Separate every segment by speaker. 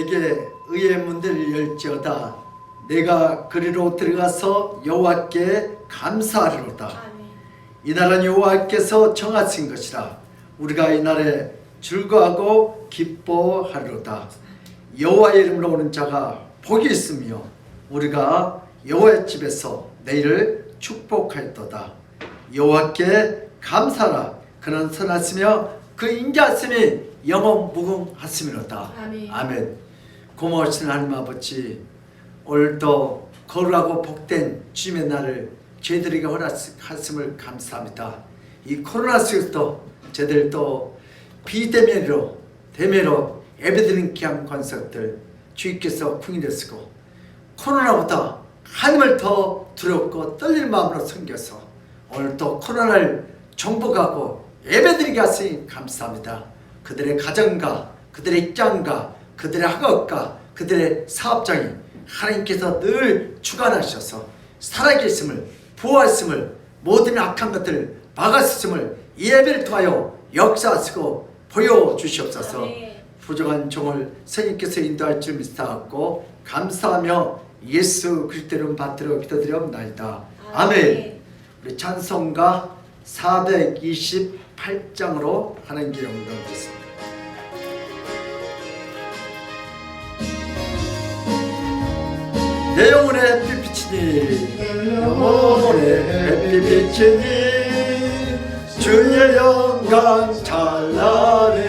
Speaker 1: 내게 의의 문들을 열지어다. 내가 그리로 들어가서 여호와께 감사하리로다.
Speaker 2: 아멘.
Speaker 1: 이날은 여호와께서 정하신 것이라. 우리가 이날에 즐거워하고 기뻐하리로다. 여호와의 이름으로 오는 자가 복이 있으며 우리가 여호와의 집에서 내일을 축복하였도다. 여호와께 감사하라. 그는 선하시며 그 인자하심이 영원 무궁하심이로다.
Speaker 2: 아멘.
Speaker 1: 아멘. 고마우신 하나님 아버지, 오늘도 거룩하고 복된 주님의 날을 저희들에게 허락하심을 감사합니다. 이 코로나 속에서도 저희들도 비대면으로 대면으로 예배드리는 귀한 권석들 주님께서 긍휼하시고 코로나보다 하나님을 더 두렵고 떨리는 마음으로 섬겨서 오늘 또 코로나를 정복하고 예배드리게 하시니 감사합니다. 그들의 가정과 그들의 입장과 그들의 학업과 그들의 사업장이 하나님께서 늘 주관하셔서 살아계심을 부활심을 모든 악한 것들을 막아쓰심을 예배를 통하여 역사하시고 보여주시옵소서. 부족한 종을 성령께서 인도할 줄 믿사옵고 감사하며 예수 그리스도 이름 받들어 기도드리옵나이다. 아멘. 우리 찬송가 428장으로 하나님께 영광 드리겠습니다. 내 영혼의 햇빛 비치니 내 영혼의 햇빛 비치니 주의 영광 찬란해.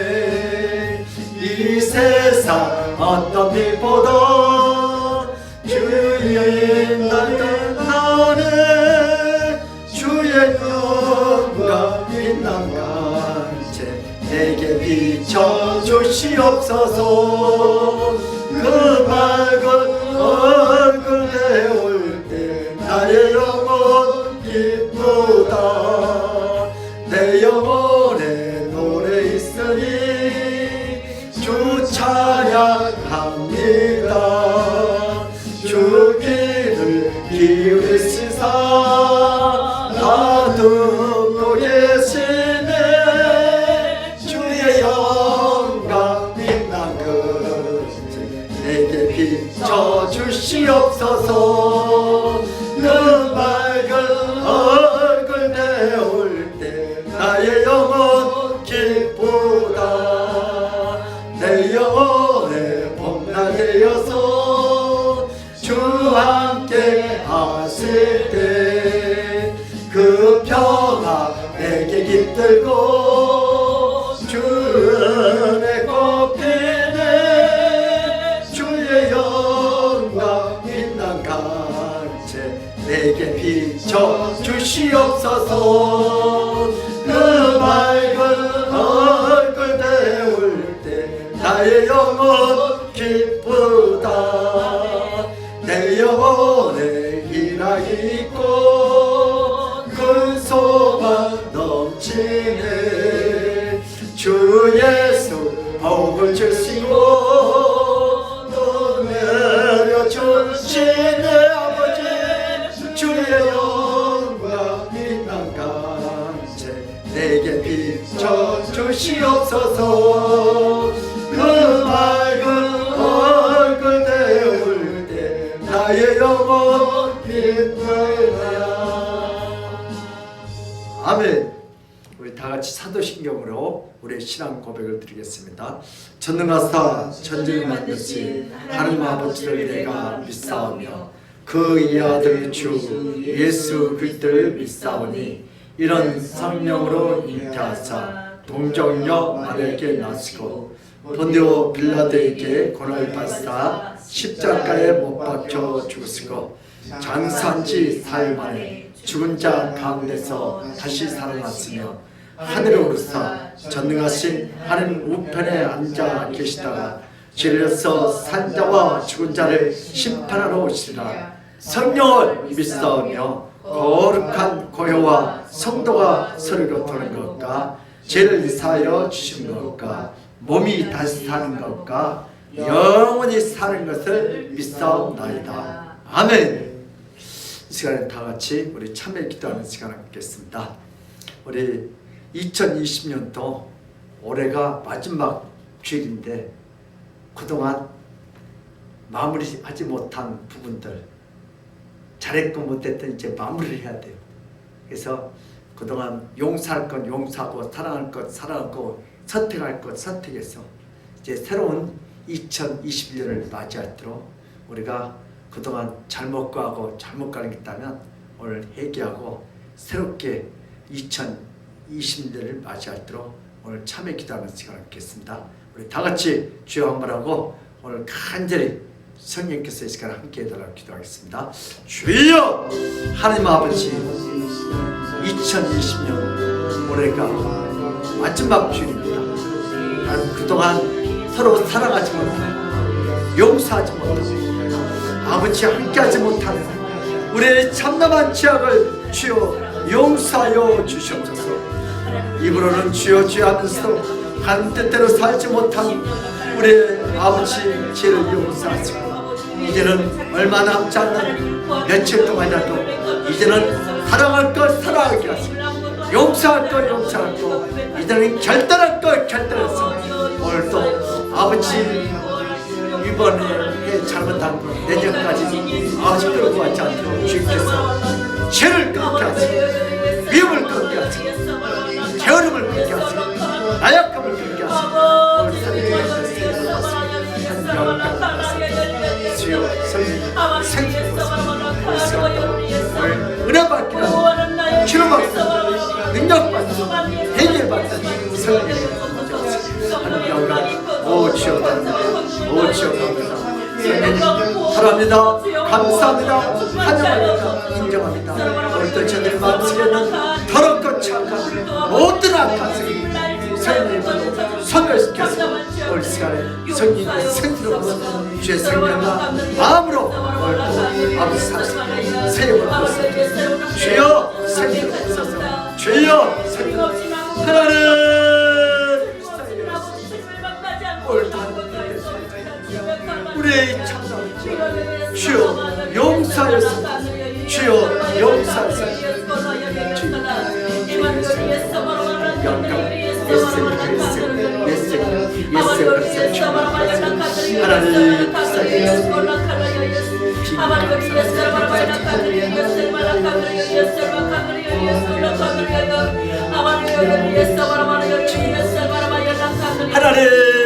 Speaker 1: 이 세상 어떤 빛보다 주의 나를 나네. 주의 영광 빛난간체 내게 비춰주시옵소서. 그 맑은 얼굴 내올 때 나의 영혼 기쁘다. 내 영혼에 노래 있으니 주 찬양합니다. 주 귀를 기울이시사 다 듣고 계시네. 주의 영광 빛난 그릇 내게 비춰주시옵소서. 그 맑은 얼굴 내올 때 나의 영혼 기쁘다. 내 영혼에 봄날 되어서 주 함께 하실 때 그 평화 내게 깃들고 주 은혜 꽃피네. 주의 영광 빛난 간체 내게 비춰주시옵소서. 그 맑은 얼굴 내올 때 나의 영혼 기쁘다. 내 영혼에 희락이 있고 큰 소망 넘치네. 주 예수 복을 주시고 또 내려주시네. 아버지 주의 영광 빛난 간체 내게 비춰주시옵소서. 그 맑은 얼굴 내올 때 나의 영혼 기쁘다. 아멘. 우리 다같이 사도신경으로 우리의 신앙 고백을 드리겠습니다. 전능하사 천지를 만드신 하나님 아버지를 내가 믿사오며 그 이 아들 주 예수 그리스도를 믿사오니 이런 성령으로 잉태하사 동정녀 마리아에게 나시고 본디오 빌라도에게 고난을 받사 십자가에 못 박혀 죽으시고 장사한 지 사흘 만에 죽은 자 가운데서 다시 살아났으며 하늘에 오르사 전능하신 하나님 우편에 앉아 계시다가 진리로서 산 자와 죽은 자를 심판하러 오시리라. 성령을 믿사오며 거룩한 고요와 성도가 서로로 도는 것과 죄를 사하여 주신 것과 몸이 다시 사는 것과 영원히 사는 것을 믿사옵나이다. 아멘. 이 시간에 다 같이 우리 참회 기도하는 시간을 갖겠습니다. 우리 2020년도 올해가 마지막 주일인데 그동안 마무리하지 못한 부분들, 잘했고 못했던 이제 마무리를 해야 돼요. 그래서 그동안 용서할 것 용서하고 사랑할 것 사랑하고 선택할 것 선택해서 이제 새로운 2021년을 맞이하도록 우리가 그동안 잘못 가고 잘못 가는 게 있다면 오늘 회개하고 새롭게 2020년을 맞이하도록 오늘 참여 기도하는 시간을 갖겠습니다. 우리 다 같이 주여 한번 하고 오늘 간절히 성령께서 이 시간에 함께 해달라고 기도하겠습니다. 주여 하나님 아버지, 2020년 올해가 마지막 주일입니다. 나는 그동안 서로 사랑하지 못하고 용서하지 못하고 아버지 함께하지 못하는 우리의 참담한 죄악을 주여 용서하여 주시옵소서. 입으로는 주여 주여 하면서 하나님 뜻대로 살지 못한 우리의 아버지 죄를 용서하시고 이제는 얼마 남지 않는 며칠 동안이라도 이제는 사랑할 것 사랑하게 하시고 용서할 것 용서할 것 이제는 결단할 것 결단해서 오늘도 아버지 이번에 잘못한 것 내년까지 아버지 끌고 가지 않도록 주님께서 죄를 끊게 하시고 위험을 끊게 하시고 게으름을 끊게 하시고 나약함을 끊게 하시고 오늘 살리면서 주여 성령 생수를 오늘 은혜 받기를 치료받기를 능력받기를 해결받기를 성령의 오 주여 오 주여 성령님 사랑합니다. 감사합니다. 환영합니다. 인정합니다. 오늘도 저들 마음속에는 더럽고 착한 모든 악한 성령님으로 소멸시켜서 오늘 시간에 성령님의 생수로 주의 생명과 마음으로 오늘도 아버지 사실 세임을 받습니다. 주여 생수로 받소서. 주여 생수로 하나님 오늘도 우리의 참담 주여 용서하여서 주여 용서하여서 영광 하나님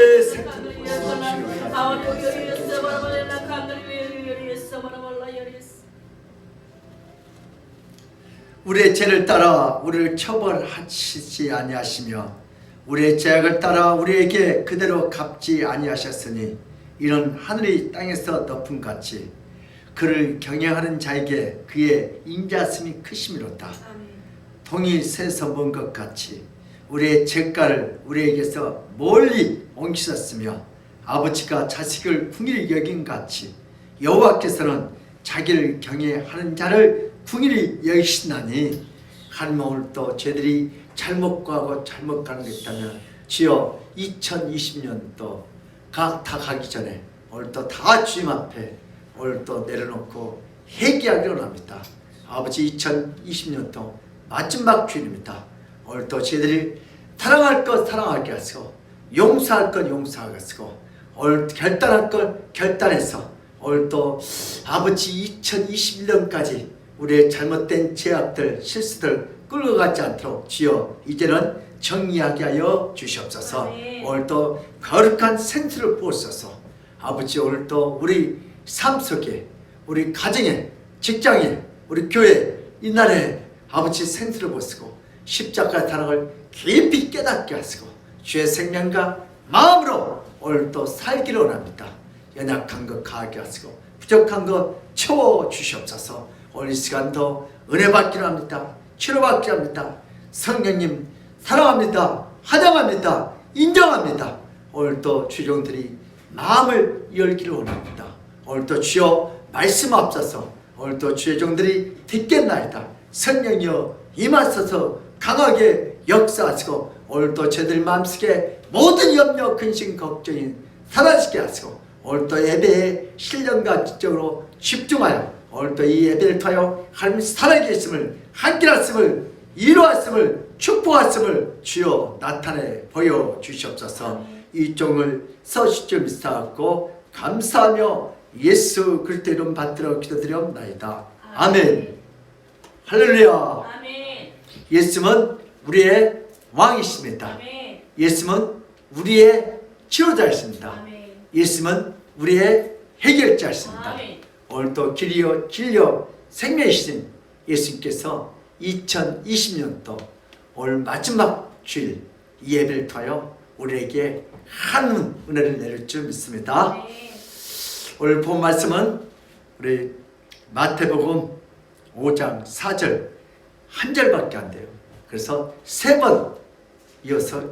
Speaker 1: 우리의 죄를 따라 우리를 처벌하시지 아니하시며 우리의 죄악을 따라 우리에게 그대로 갚지 아니하셨으니 이는 하늘이 땅에서 높음 같이 그를 경외하는 자에게 그의 인자심이 크심이로다. 동이 새에서 먼 것 같이 우리의 죄가를 우리에게서 멀리 옮기셨으며 아버지가 자식을 긍휼히 여긴 같이 여호와께서는 자기를 경외하는 자를 긍휼히 여기시나니 하나님 오늘 또 죄들이 잘못 가고 잘못 가는 게 있다면 주여 2020년 또 다 가기 전에 오늘 또 다 주님 앞에 오늘 또 내려놓고 회개하기로 합니다. 아버지 2020년도 마지막 주일입니다. 오늘 또 죄들이 사랑할 것 사랑하게 하시고 용서할 것 용서하게 하시고 오늘 결단할 것 결단해서 오늘 또 아버지 2021년까지 우리의 잘못된 죄악들 실수들 끌고 가지 않도록 주여 이제는 정리하게 하여 주시옵소서. 오늘 또 거룩한 생수를 부으소서. 아버지 오늘 또 우리 삶 속에 우리 가정에 직장에 우리 교회 이날에 아버지 생수를 부으시고 십자가 사랑을 깊이 깨닫게 하시고 주의 생명과 마음으로 오늘 또 살기를 원합니다. 연약한 것 가하게 하시고 부족한 것 채워 주시옵소서. 오늘 이 시간도 은혜 받기를 합니다. 치료받기를 합니다. 성령님 사랑합니다. 환영합니다. 인정합니다. 오늘 또 주종들이 마음을 열기를 원합니다. 오늘 또 주여 말씀 앞서서 오늘 또 주의 종들이 듣겠나이다. 성령이여 임하소서 강하게 역사하시고 오늘 또 저들 마음속에 모든 염려 근심 걱정이 사라지게 하시고 오늘 또 예배에 신령과 지적으로 집중하여 오늘 또 이 예배를 통하여 하나님 살아계심을 함께하심을 이루었음을 축복하심을 주여 나타내 보여주시옵소서. 이 종을 서시줄 믿사옵고 감사하며 예수 그리스도 이름 받들어 기도드리옵나이다. 아멘. 할렐루야.
Speaker 2: 아멘.
Speaker 1: 예수는 우리의 왕이십니다.
Speaker 2: 아멘.
Speaker 1: 예수는 우리의 치료자이십니다.
Speaker 2: 아멘.
Speaker 1: 예수는 우리의 해결자이십니다.
Speaker 2: 아멘.
Speaker 1: 오늘도 길이요 진리요 생명이신 예수님께서 2020년도 오늘 마지막 주일 이 예배를 통하여 우리에게 한 은혜를 내릴 줄 믿습니다.
Speaker 2: 아멘.
Speaker 1: 오늘 본 말씀은 우리 마태복음 5장 4절 한 절밖에 안 돼요. 그래서 3번 이어서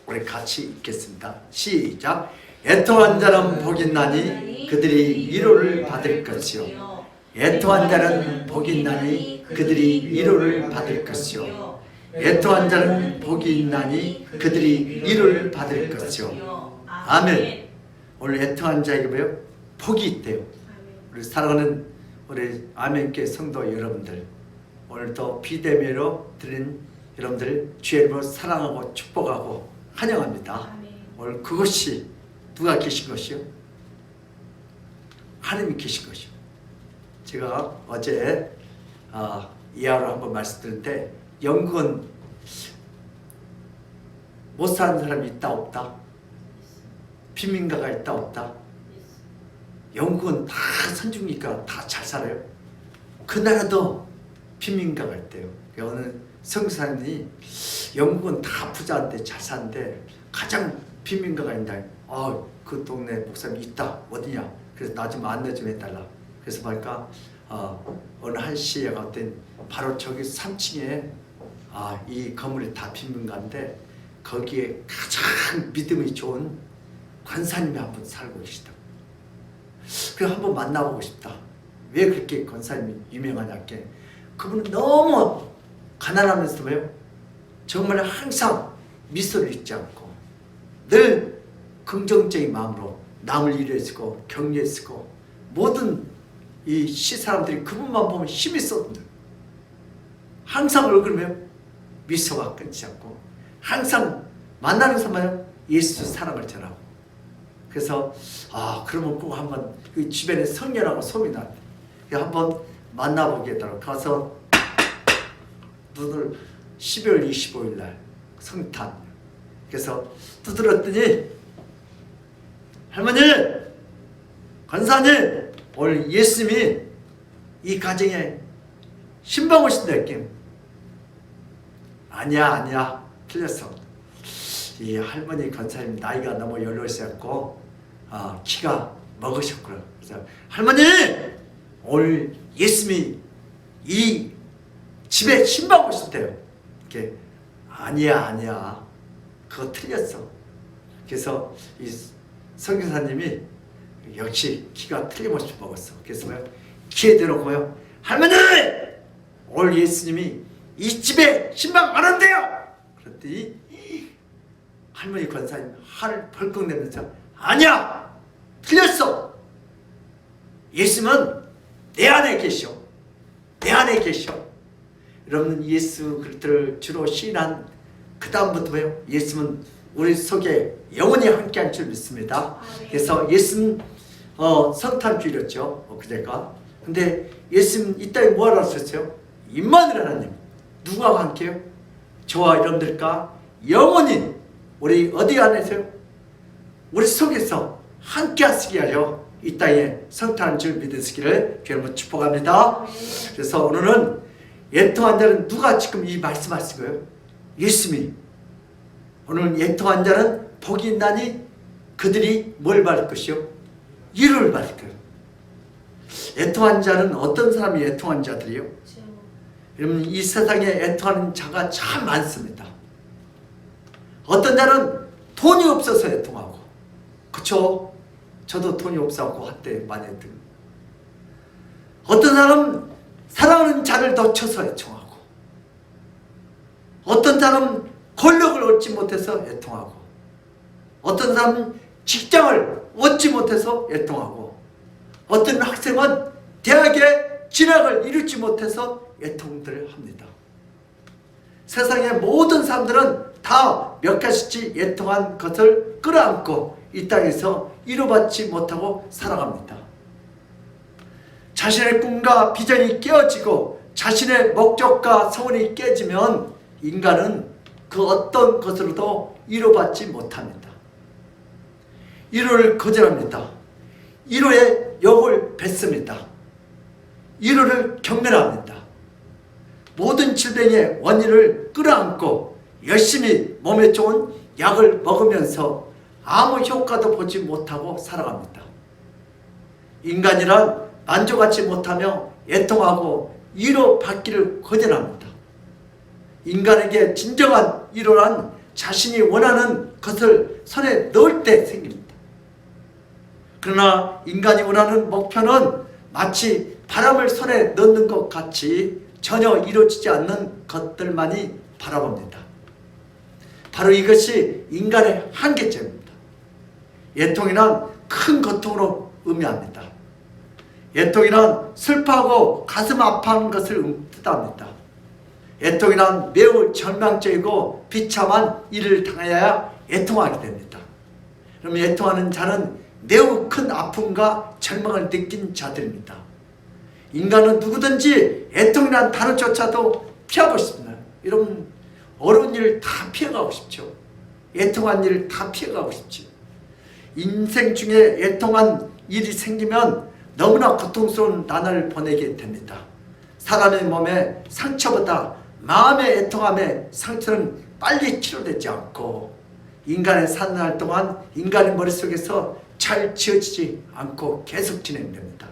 Speaker 1: 우리 같이 읽겠습니다. 시작. 애통한 자는 복이 있나니 그들이 위로를 받을 것이요. 애통한 자는 복이 있나니 그들이 위로를 받을 것이요. 애통한 자는 복이 있나니 그들이 위로를 받을 것이요. 아멘. 오늘 애통한 자에게 뭐요? 복이 있대요. 우리 사랑하는 우리 아멘께 성도 여러분들, 오늘도 비대면으로 드린 여러분들 주의 이름으로 사랑하고 축복하고 환영합니다.
Speaker 2: 아멘.
Speaker 1: 오늘 그것이 누가 계신 것이요? 하나님이 계신 것이요. 제가 어제 이하로 한번 말씀드렸는데 영국은 못 사는 사람이 있다 없다? 빈민가가 있다 없다? 영국은 다 선주니까 다 잘 살아요. 그 나라도 빈민가가 있대요. 어느 성사님이 영국은 다 부자인데 잘 사는데 가장 빈민가가 있다. 그 동네 목사님이 있다. 어디냐? 그래서 나 좀 안내 좀 해달라. 그래서 보니까 어느 한 시에 갔더니 바로 저기 3층에 이 건물이 다 빈민가인데 거기에 가장 믿음이 좋은 권사님이 한 분 살고 계시다. 그래서 한번 만나보고 싶다. 왜 그렇게 권사님이 유명하냐께. 그분은 너무 가난하면서 왜요? 정말 항상 미소를 잃지 않고 늘 긍정적인 마음으로 남을 위로해주고 격려해주고 모든 이 시사람들이 그분만 보면 힘이 쏟는다. 항상 얼굴에 미소가 끊지 않고 항상 만나는 사람마다 예수 사랑을 전하고. 그래서 그러면 꼭 한번 그 주변에 성녀라고 소문이 났대. 한번 만나보게 되도록 가서 눈을 12월 25일 날 성탄. 그래서 두드렸더니 할머니, 권사님, 오늘 예수님이 이 가정에 신방 오신다 했긴. 아니야 틀렸어. 이 할머니 권사님 나이가 너무 연로하셨고 키가 먹으셨구나. 그래서 할머니, 오늘 예수님이 이 집에 신방 오신대요. 이렇게 아니야 그거 틀렸어. 그래서 이 선교사님이 역시 키가 틀림없이 먹었어. 그래서 키에 대놓고요, 할머니, 오늘 예수님이 이 집에 신방 안 온대요. 그랬더니 할머니 권사님 화를 벌컥 내면서 아니야 틀렸어. 예수님은 내 안에 계셔. 내 안에 계셔. 여러분 예수 그리스도를 주로 시인한 그 다음부터 뭐예요? 예수님은 우리 속에 영원히 함께할 줄 믿습니다. 그래서 예수님 성탄주일이었죠. 그제가. 근데 예수님 이 땅에 뭐하러 오셨어요? 임마누엘 하나님. 누가 함께요? 저와 여러분들과 영원히 우리 어디 안에서요? 우리 속에서 함께 하시게 하여 이 땅에 성탄한 줄 믿으시기를 여러분 축복합니다. 그래서 오늘은 애통한 자는 누가 지금 이 말씀하신 거예요? 예수님이. 오늘 애통한 자는 복이 있나니 그들이 뭘 받을 것이요? 위로를 받을 거예요. 애통한 자는 어떤 사람이 애통한 자들이요? 여러분 이 세상에 애통하는 자가 참 많습니다. 어떤 자는 돈이 없어서 애통하고, 그쵸? 저도 돈이 없어서 한때 많이 했던. 어떤 사람은 사랑하는 자를 놓쳐서 애통하고, 어떤 사람은 권력을 얻지 못해서 애통하고, 어떤 사람은 직장을 얻지 못해서 애통하고, 어떤 학생은 대학에 진학을 이루지 못해서 애통들을 합니다. 세상의 모든 사람들은 다 몇 가지씩 애통한 것을 끌어안고 이 땅에서 이루받지 못하고 살아갑니다. 자신의 꿈과 비전이 깨어지고 자신의 목적과 소원이 깨지면 인간은 그 어떤 것으로도 이루받지 못합니다. 이루를 거절합니다. 이루의 욕을 뱉습니다. 이루를 경멸합니다. 모든 질병의 원인을 끌어안고 열심히 몸에 좋은 약을 먹으면서 아무 효과도 보지 못하고 살아갑니다. 인간이란 만족하지 못하며 애통하고 위로받기를 거절합니다. 인간에게 진정한 위로란 자신이 원하는 것을 손에 넣을 때 생깁니다. 그러나 인간이 원하는 목표는 마치 바람을 손에 넣는 것 같이 전혀 이루어지지 않는 것들만이 바라봅니다. 바로 이것이 인간의 한계점입니다. 애통이란 큰 고통으로 의미합니다. 애통이란 슬퍼하고 가슴 아파하는 것을 뜻합니다. 애통이란 매우 절망적이고 비참한 일을 당해야 애통하게 됩니다. 그러면 애통하는 자는 매우 큰 아픔과 절망을 느낀 자들입니다. 인간은 누구든지 애통이란 단어조차도 피하고 싶습니다. 여러분, 어려운 일을 다 피해가고 싶죠. 애통한 일을 다 피해가고 싶죠. 인생 중에 애통한 일이 생기면 너무나 고통스러운 나날을 보내게 됩니다. 사람의 몸에 상처보다 마음의 애통함의 상처는 빨리 치료되지 않고 인간의 사는 날 동안 인간의 머릿속에서 잘 지어지지 않고 계속 진행됩니다.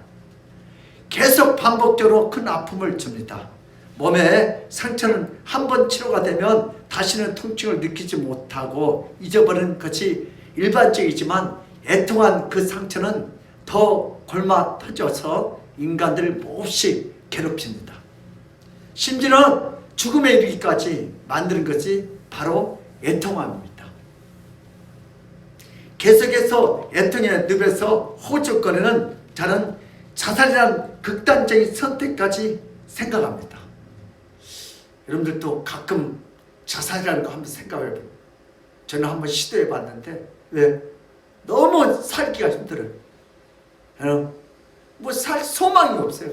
Speaker 1: 계속 반복적으로 큰 아픔을 줍니다. 몸의 상처는 한 번 치료가 되면 다시는 통증을 느끼지 못하고 잊어버리는 것이 일반적이지만 애통한 그 상처는 더 골마 터져서 인간들을 몹시 괴롭힙니다. 심지어는 죽음에 이르기까지 만드는 것이 바로 애통함입니다. 계속해서 애통의 늪에서 호적거리는 자는 자살이란 극단적인 선택까지 생각합니다. 여러분들도 가끔 자살이라는 거 한번 생각해봐요. 저는 한번 시도해봤는데 왜? 너무 살기가 힘들어요. 뭐 살 소망이 없어요.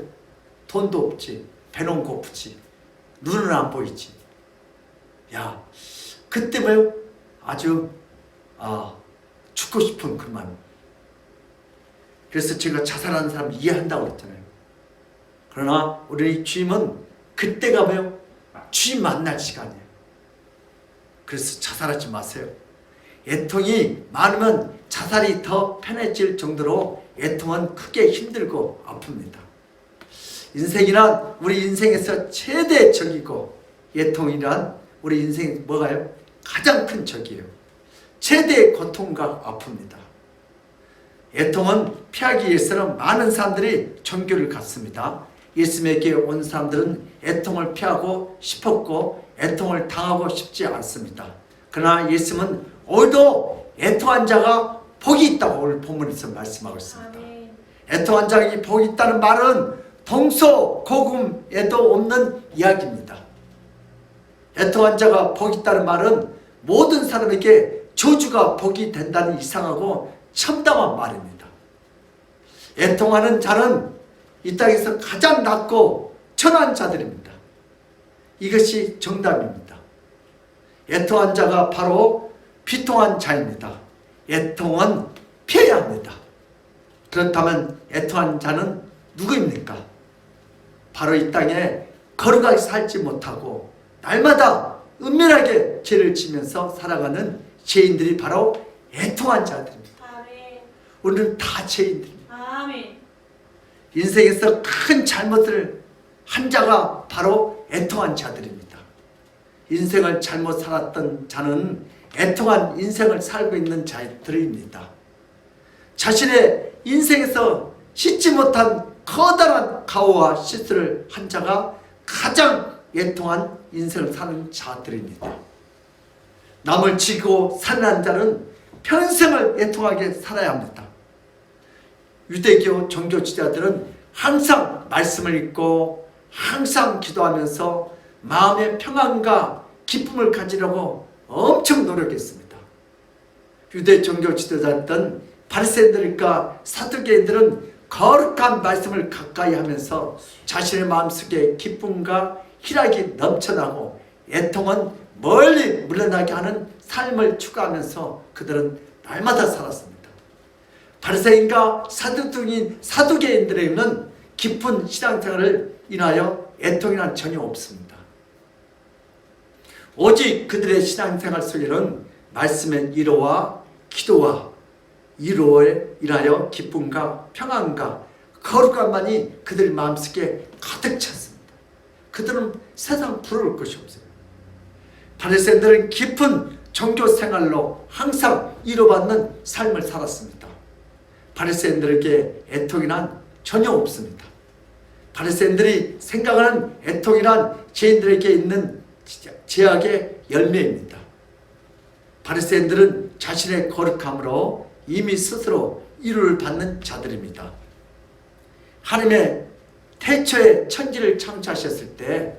Speaker 1: 돈도 없지, 배는 고프지, 눈은 안 보이지. 야, 그때 뭐 아주 죽고 싶은 그 마음. 그래서 제가 자살하는 사람 이해한다고 그랬잖아요. 그러나 우리 주임은 그때가 뭐요? 주임 만날 시간이에요. 그래서 자살하지 마세요. 애통이 많으면 자살이 더 편해질 정도로 애통은 크게 힘들고 아픕니다. 인생이란 우리 인생에서 최대 적이고 애통이란 우리 인생에 뭐가요? 가장 큰 적이에요. 최대의 고통과 아픕니다. 애통은 피하기 위해서는 많은 사람들이 종교를 갖습니다. 예수님에게 온 사람들은 애통을 피하고 싶었고 애통을 당하고 싶지 않습니다. 그러나 예수님은 오히려 애통한 자가 복이 있다고 오늘 본문에서 말씀하고 있습니다. 애통한 자에게 복이 있다는 말은 동서고금에도 없는 이야기입니다. 애통한 자가 복이 있다는 말은 모든 사람에게 저주가 복이 된다는 이상하고 참담한 말입니다. 애통하는 자는 이 땅에서 가장 낮고 천한 자들입니다. 이것이 정답입니다. 애통한 자가 바로 비통한 자입니다. 애통은 피해야 합니다. 그렇다면 애통한 자는 누구입니까? 바로 이 땅에 거룩하게 살지 못하고 날마다 은밀하게 죄를 지면서 살아가는 죄인들이 바로 애통한 자들입니다.
Speaker 2: 아멘.
Speaker 1: 우리는 다 죄인들입니다.
Speaker 2: 아멘.
Speaker 1: 인생에서 큰 잘못을 한 자가 바로 애통한 자들입니다. 인생을 잘못 살았던 자는 애통한 인생을 살고 있는 자들입니다. 자신의 인생에서 씻지 못한 커다란 가오와 실수를 한 자가 가장 애통한 인생을 사는 자들입니다. 남을 지고 사는 자는 평생을 애통하게 살아야 합니다. 유대교 종교 지도자들은 항상 말씀을 읽고 항상 기도하면서 마음의 평안과 기쁨을 가지려고 엄청 노력했습니다. 유대 종교 지도자였던 바리새인들과 사두개인들은 거룩한 말씀을 가까이 하면서 자신의 마음속에 기쁨과 희락이 넘쳐나고 애통은 멀리 물러나게 하는 삶을 추구하면서 그들은 날마다 살았습니다. 바리새인과 사두개인들에게는 깊은 신앙생활을 인하여 애통이란 전혀 없습니다. 오직 그들의 신앙생활 속에는 말씀의 위로와 기도와 위로에 인하여 기쁨과 평안과 거룩함만이 그들 마음속에 가득 찼습니다. 그들은 세상 부러울 것이 없어요. 바리새인들은 깊은 종교 생활로 항상 위로받는 삶을 살았습니다. 바리새인들에게 애통이란 전혀 없습니다. 바리새인들이 생각하는 애통이란 죄인들에게 있는 죄악의 열매입니다. 바리새인들은 자신의 거룩함으로 이미 스스로 위로를 받는 자들입니다. 하나님의 태초에 천지를 창조하셨을 때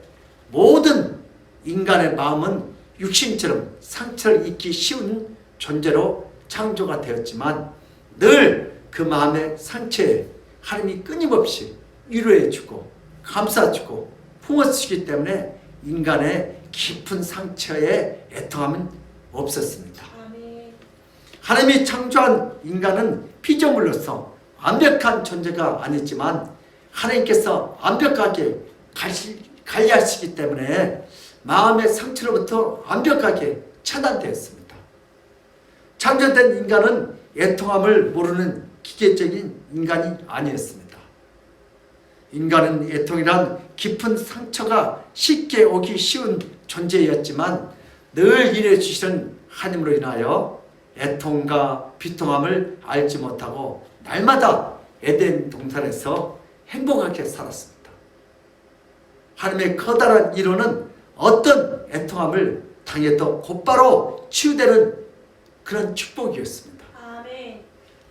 Speaker 1: 모든 인간의 마음은 육신처럼 상처를 입기 쉬운 존재로 창조가 되었지만 늘 그 마음의 상처에 하나님이 끊임없이 위로해주고 감싸주고 품어주기 때문에 인간의 깊은 상처에 애통함은 없었습니다. 하나님이 창조한 인간은 피조물로서 완벽한 존재가 아니지만 하나님께서 완벽하게 관리하시기 때문에 마음의 상처로부터 완벽하게 차단되었습니다. 창조된 인간은 애통함을 모르는 기계적인 인간이 아니었습니다. 인간은 애통이란 깊은 상처가 쉽게 오기 쉬운 존재였지만 늘 일해 주시는 하나님으로 인하여 애통과 비통함을 알지 못하고 날마다 에덴 동산에서 행복하게 살았습니다. 하나님의 커다란 위로는 어떤 애통함을 당해도 곧바로 치유되는 그런 축복이었습니다.
Speaker 2: 아멘.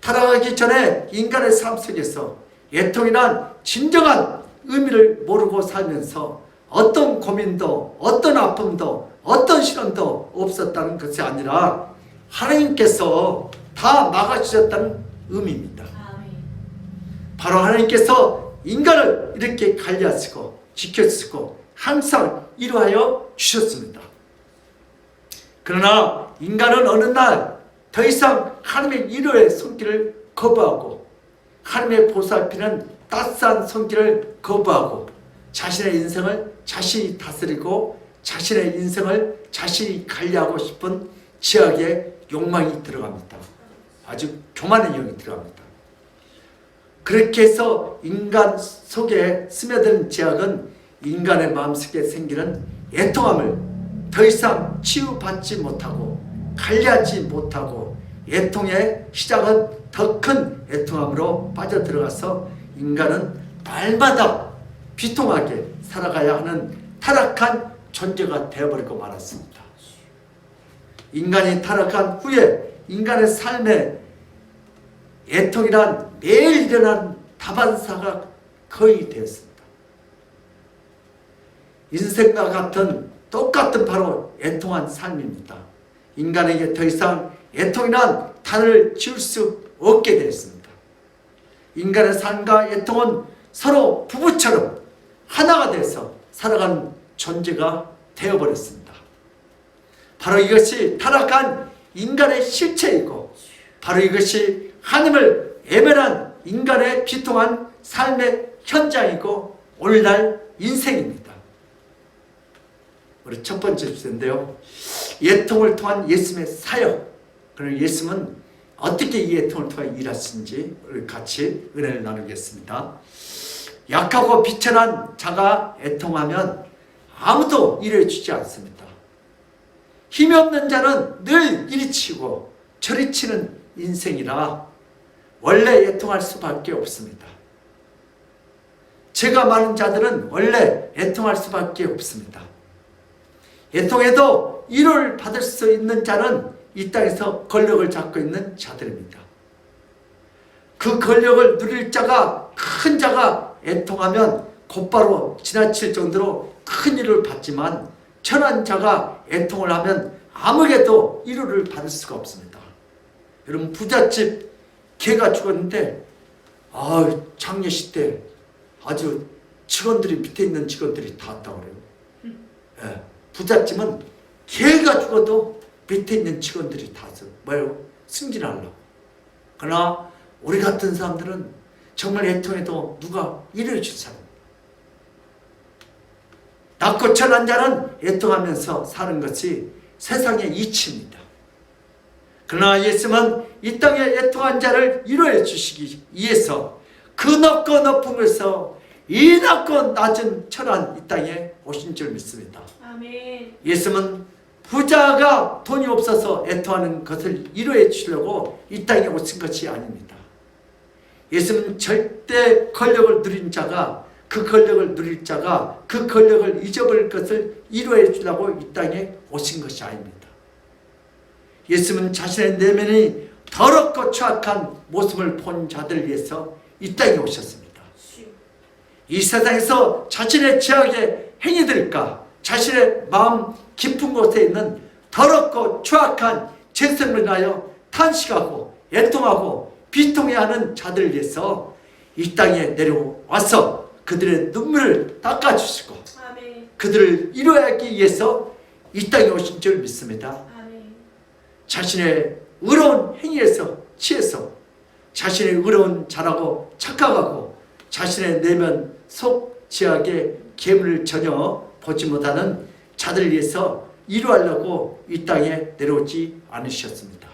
Speaker 1: 타락하기 전에 인간의 삶 속에서 애통이란 진정한 의미를 모르고 살면서 어떤 고민도 어떤 아픔도 어떤 시련도 없었다는 것이 아니라 하나님께서 다 막아주셨다는 의미입니다.
Speaker 2: 아멘.
Speaker 1: 바로 하나님께서 인간을 이렇게 관리하시고 지켜주시고 항상 위로하여 주셨습니다. 그러나 인간은 어느 날 더 이상 하나님의 위로의 손길을 거부하고 하나님의 보살피는 따스한 손길을 거부하고 자신의 인생을 자신이 다스리고 자신의 인생을 자신이 관리하고 싶은 죄악의 욕망이 들어갑니다. 아주 교만의 영이 들어갑니다. 그렇게 해서 인간 속에 스며든 죄악은 인간의 마음속에 생기는 애통함을 더 이상 치유받지 못하고 관리하지 못하고 애통의 시작은 더 큰 애통함으로 빠져들어가서 인간은 날마다 비통하게 살아가야 하는 타락한 존재가 되어버리고 말았습니다. 인간이 타락한 후에 인간의 삶에 애통이란 매일 일어나는 다반사가 거의 되었습니다. 인생과 같은 똑같은 바로 애통한 삶입니다. 인간에게 더 이상 애통이란 단어를 지을 수 없게 되었습니다. 인간의 삶과 애통은 서로 부부처럼 하나가 돼서 살아가는 존재가 되어버렸습니다. 바로 이것이 타락한 인간의 실체이고 바로 이것이 하나님을 외면한 인간의 비통한 삶의 현장이고 오늘날 인생입니다. 우리 첫 번째 주제인데요. 애통을 통한 예수님의 사역. 그럼 예수님은 어떻게 이 애통을 통해 일하시는지 우리 같이 은혜를 나누겠습니다. 약하고 비천한 자가 애통하면 아무도 일해 주지 않습니다. 힘이 없는 자는 늘 이리 치고 저리 치는 인생이라 원래 애통할 수밖에 없습니다. 죄가 많은 자들은 원래 애통할 수밖에 없습니다. 애통해도 위로를 받을 수 있는 자는 이 땅에서 권력을 잡고 있는 자들입니다. 그 권력을 누릴 자가 큰 자가 애통하면 곧바로 지나칠 정도로 큰 위로를 받지만 천한 자가 애통을 하면 아무에게도 위로를 받을 수가 없습니다. 여러분 부잣집 개가 죽었는데 장례식 때 아주 직원들이 밑에 있는 직원들이 다 왔다고 그래요. 예, 부잣집은 개가 죽어도 밑에 있는 직원들이 다 왔어요. 뭐예요? 승진하려고. 그러나 우리 같은 사람들은 정말 애통해도 누가 일해줄 사람. 낮고 천한 자는 애통하면서 사는 것이 세상의 이치입니다. 그러나 예수님은 이 땅에 애통한 자를 위로해 주시기 위해서 그 높고 높은 곳에서 이 낮고 낮은 천한 이 땅에 오신 줄 믿습니다.
Speaker 2: 아멘.
Speaker 1: 예수님은 부자가 돈이 없어서 애통하는 것을 위로해 주려고 이 땅에 오신 것이 아닙니다. 예수님은 절대 권력을 누린 자가 그 권력을 누릴 자가 그 권력을 잊어버릴 것을 위로해 주려고 이 땅에 오신 것이 아닙니다. 예수님은 자신의 내면이 더럽고 추악한 모습을 본 자들을 위해서 이 땅에 오셨습니다. 이 세상에서 자신의 죄악의 행위들과 자신의 마음 깊은 곳에 있는 더럽고 추악한 죄성을 인하여 탄식하고 애통하고 비통해하는 자들을 위해서 이 땅에 내려와서 그들의 눈물을 닦아주시고
Speaker 2: 아멘.
Speaker 1: 그들을 위로하기 위해서 이 땅에 오신 줄 믿습니다.
Speaker 2: 아멘.
Speaker 1: 자신의 의로운 행위에서 취해서 자신의 의로운 자라고 착각하고 자신의 내면 속 지악의 괴물을 전혀 보지 못하는 자들을 위해서 위로하려고 이 땅에 내려오지 않으셨습니다.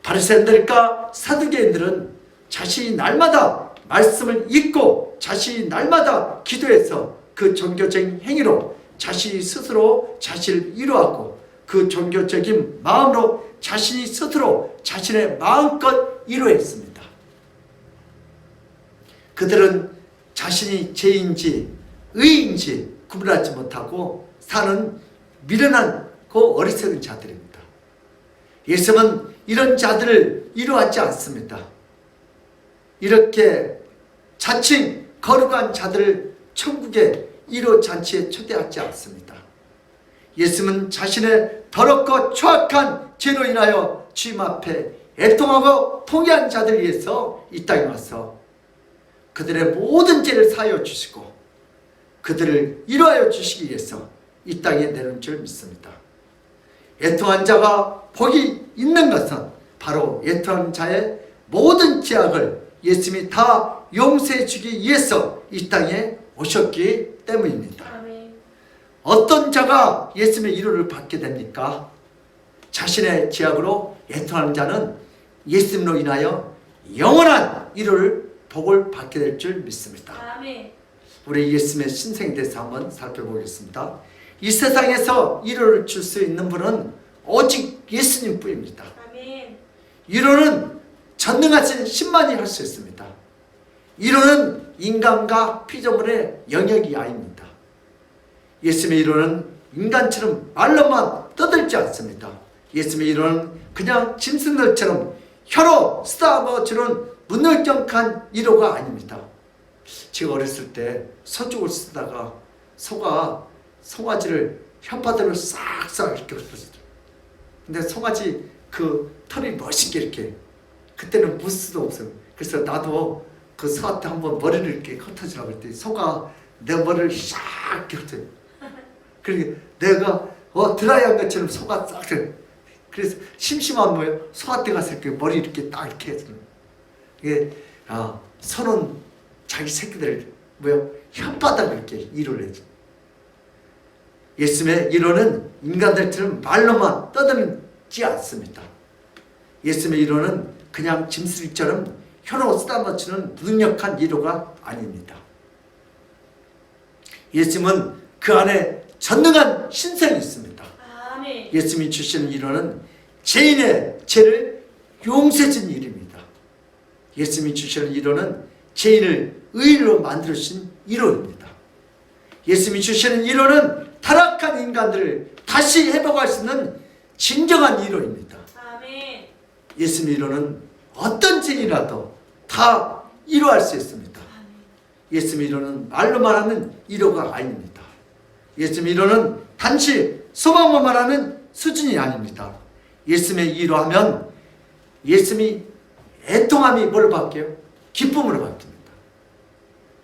Speaker 1: 바리새인들과 사두개인들은 자신이 날마다 말씀을 읽고 자신이 날마다 기도해서 그 종교적인 행위로 자신이 스스로 자신을 위로하고 그 종교적인 마음으로 자신이 스스로 자신의 마음껏 위로했습니다. 그들은 자신이 죄인지 의인지 구분하지 못하고 사는 미련하고 어리석은 자들입니다. 예수님은 이런 자들을 위로하지 않습니다. 이렇게 자칭 거룩한 자들을 천국의 위로 잔치에 초대하지 않습니다. 예수님은 자신의 더럽고 추악한 죄로 인하여 주님 앞에 애통하고 통회한 자들을 위해서 이 땅에 와서 그들의 모든 죄를 사하여 주시고 그들을 위로하여 주시기 위해서 이 땅에 내려온 줄 믿습니다. 애통한 자가 복이 있는 것은 바로 애통한 자의 모든 죄악을 예수님이 다 용서해 주기 위해서 이 땅에 오셨기 때문입니다.
Speaker 2: 아멘.
Speaker 1: 어떤 자가 예수님의 위로를 받게 됩니까? 자신의 죄악으로 애통하는 자는 예수님으로 인하여 영원한 위로를 복을 받게 될 줄 믿습니다.
Speaker 2: 아멘.
Speaker 1: 우리 예수님의 신생에 대해서 한번 살펴보겠습니다. 이 세상에서 위로를 줄 수 있는 분은 오직 예수님 뿐입니다.
Speaker 2: 아멘.
Speaker 1: 위로는 전능하신 신만이 할 수 있습니다. 위로는 인간과 피조물의 영역이 아닙니다. 예수님의 위로는 인간처럼 말로만 떠들지 않습니다. 예수님의 위로는 그냥 짐승들처럼 혀로 쓰다듬어주는 무능력한 위로가 아닙니다. 제가 어렸을 때 소죽을 쓰다가 소가 송아지를 혓바닥으로 싹싹 이렇게 훑었어요. 근데 송아지 그 털이 멋있게 이렇게, 그때는 무스도 없어요. 그래서 나도 그 소한테 한번 머리를 이렇게 흩어주라고 했더니 소가 내 머리를 싹 이렇게 훑어요. 그러니까 내가 드라이한 것처럼 소가 싹, 그래서 심심한 뭐예요? 소한테 가서 이렇게 머리 이렇게 딱 이렇게 해서 이게 소는 자기 새끼들 뭐요? 혓바닥을 이렇게 위로를 해줘. 예수님의 위로는 인간들처럼 말로만 떠들지 않습니다. 예수님의 위로는 그냥 짐승처럼 혀로 쓰다듬어주는 무능력한 위로가 아닙니다. 예수님은 그 안에 전능한 신성이 있습니다.
Speaker 2: 아멘.
Speaker 1: 예수님이 주시는 위로는 죄인의 죄를 용서해 준 일입니다. 예수님이 주시는 위로는 죄인을 의인으로 만들어주신 위로입니다. 예수님이 주시는 위로는 타락한 인간들을 다시 회복할 수 있는 진정한 위로입니다.
Speaker 2: 아멘.
Speaker 1: 예수님의 위로는 어떤 죄인이라도 다 위로할 수 있습니다. 예수님의 위로는 말로 말하는 위로가 아닙니다. 예수님의 위로는 단지 소망만 말하는 수준이 아닙니다. 예수님의 위로하면 예수님이 애통함이 뭘로 바뀌어요? 기쁨으로 바뀝니다.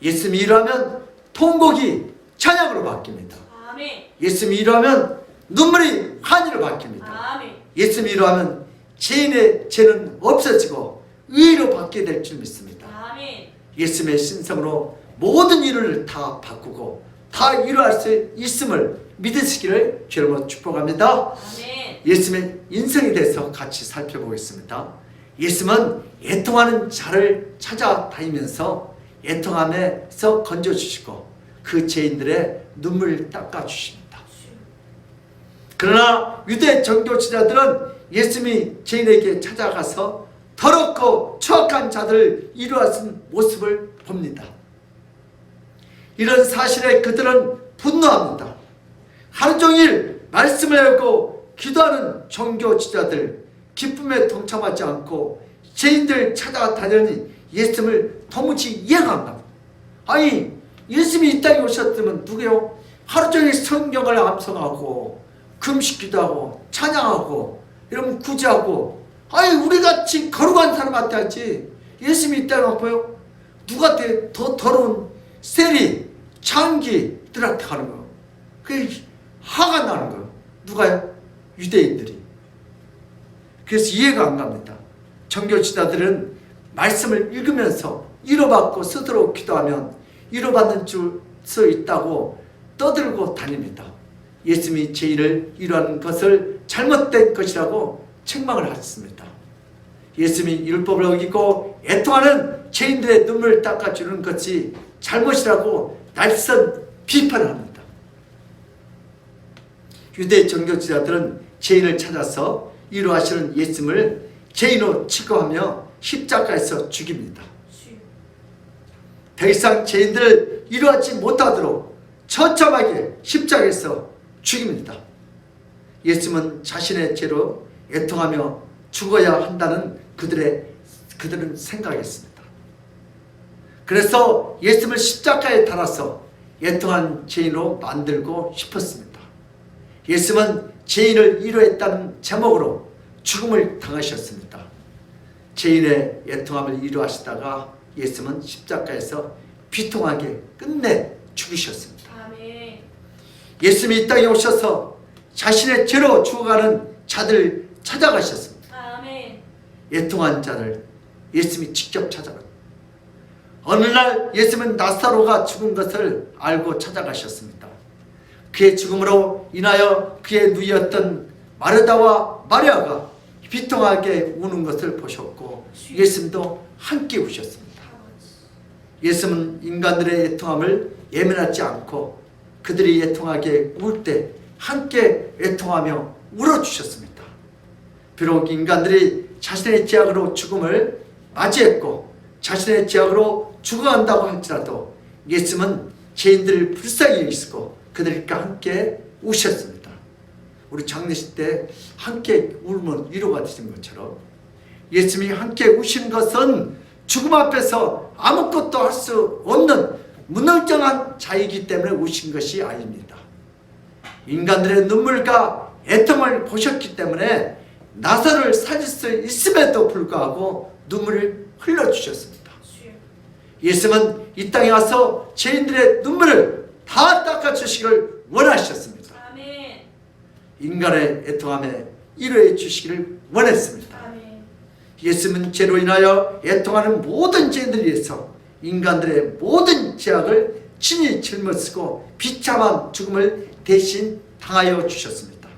Speaker 1: 예수님이 일하면 통곡이 찬양으로 바뀝니다.
Speaker 2: 아멘.
Speaker 1: 예수님이 일하면 눈물이 환희로 바뀝니다.
Speaker 2: 아멘.
Speaker 1: 예수님이 일하면 죄인의 죄는 없어지고 의로 바뀌게 될 줄 믿습니다.
Speaker 2: 아멘.
Speaker 1: 예수님의 신성으로 모든 일을 다 바꾸고 다 이루할 수 있음을 믿으시기를 주님으로 축복합니다.
Speaker 2: 아멘.
Speaker 1: 예수님의 인생에 대해서 같이 살펴보겠습니다. 예수님은 애통하는 자를 찾아다니면서 애통함에서 건져주시고 그 죄인들의 눈물을 닦아주십니다. 그러나 유대 정교지자들은 예수님이 죄인에게 찾아가서 더럽고 추악한 자들을 이루어진 모습을 봅니다. 이런 사실에 그들은 분노합니다. 하루 종일 말씀을 읽고 기도하는 정교지자들, 기쁨에 동참하지 않고 죄인들 찾아다니는 예수님을 도무지 이해가 안 갑니다. 아니, 예수님이 이 땅에 오셨으면 누구요? 하루 종일 성경을 암송하고 금식기도 하고 찬양하고 이러면 구제하고, 아니 우리같이 거룩한 사람한테 하지. 예수님이 이 땅에 와봐요? 누구한테 더 더러운 세리, 장기들한테 가는 거예요. 그게 화가 나는 거예요. 누가요? 유대인들이. 그래서 이해가 안 갑니다. 정교지자들은 말씀을 읽으면서 위로받고 스스로 기도하면 위로받는 줄 수 있다고 떠들고 다닙니다. 예수님이 죄인을 위로하는 것을 잘못된 것이라고 책망을 하셨습니다. 예수님이 율법을 어기고 애통하는 죄인들의 눈물을 닦아주는 것이 잘못이라고 날선 비판을 합니다. 유대 정교지자들은 죄인을 찾아서 위로하시는 예수님을 죄인으로 취급하며 십자가에서 죽입니다. 더 이상 죄인들을 위로하지 못하도록 처참하게 십자가에서 죽입니다. 예수님은 자신의 죄로 애통하며 죽어야 한다는 그들은 생각했습니다. 그래서 예수님을 십자가에 달아서 애통한 죄인으로 만들고 싶었습니다. 예수님은 죄인을 위로했다는 제목으로 죽음을 당하셨습니다. 죄인의 애통함을 위로하시다가 예수님은 십자가에서 비통하게 끝내 죽으셨습니다.
Speaker 2: 아멘.
Speaker 1: 예수님이 이 땅에 오셔서 자신의 죄로 죽어가는 자들 찾아가셨습니다.
Speaker 2: 아멘.
Speaker 1: 애통한 자를 예수님이 직접 찾아갔습니다. 어느 날 예수님은 나사로가 죽은 것을 알고 찾아가셨습니다. 그의 죽음으로 인하여 그의 누이였던 마르다와 마리아가 비통하게 우는 것을 보셨고 예수님도 함께 우셨습니다. 예수님은 인간들의 애통함을 예민하지 않고 그들이 애통하게 울 때 함께 애통하며 울어주셨습니다. 비록 인간들이 자신의 죄악으로 죽음을 맞이했고 자신의 죄악으로 죽어간다고 할지라도 예수님은 죄인들을 불쌍히 여기시고 그들과 함께 우셨습니다. 우리 장례식 때 함께 울면 위로가 되는 것처럼 예수님이 함께 우신 것은 죽음 앞에서 아무것도 할 수 없는 무능정한 자이기 때문에 우신 것이 아닙니다. 인간들의 눈물과 애통을 보셨기 때문에 나사로를 살릴 수 있음에도 불구하고 눈물을 흘려주셨습니다. 예수님은 이 땅에 와서 죄인들의 눈물을 다 닦아주시기를 원하셨습니다.
Speaker 2: 아멘.
Speaker 1: 인간의 애통함에 위로해 주시기를 원했습니다.
Speaker 2: 아멘.
Speaker 1: 예수님은 죄로 인하여 애통하는 모든 죄인들을 위해서 인간들의 모든 죄악을 친히 짊어지고 비참한 죽음을 대신 당하여 주셨습니다.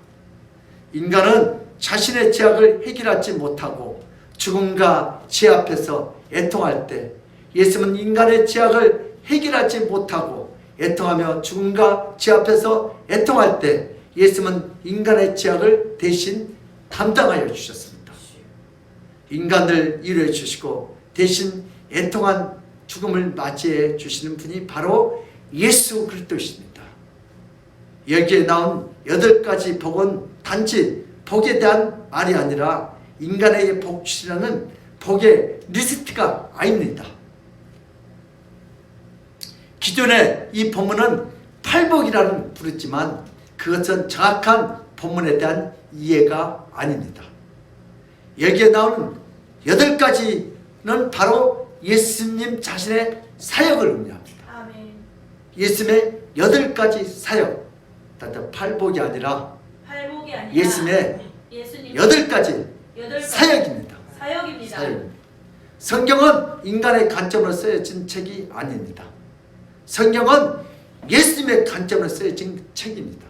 Speaker 1: 인간은 자신의 죄악을 해결하지 못하고 죽음과 죄 앞에서 애통할 때 예수님은 인간의 죄악을 해결하지 못하고 애통하며 죽음과 죄 앞에서 애통할 때 예수님은 인간의 죄악을 대신 담당하여 주셨습니다. 인간들 위로해 주시고 대신 애통한 죽음을 맞이해 주시는 분이 바로 예수 그리스도이십니다. 여기에 나온 8가지 복은 단지 복에 대한 말이 아니라 인간에게 복 주시라는 복의 리스트가 아닙니다. 기존에 이 본문은 팔복이라는 부르지만 그것은 정확한 본문에 대한 이해가 아닙니다. 여기에 나오는 8가지는 바로 예수님 자신의 사역을 의미합니다.
Speaker 2: 아멘.
Speaker 1: 예수님의 8가지 사역, 팔복이 아니라
Speaker 2: 팔복이 아니라
Speaker 1: 예수님의
Speaker 2: 예수님
Speaker 1: 8가지
Speaker 2: 여덟 가지
Speaker 1: 사역입니다.
Speaker 2: 사역입니다.
Speaker 1: 사역입니다. 성경은 인간의 관점으로 쓰여진 책이 아닙니다. 성경은 예수님의 관점으로 쓰여진 책입니다.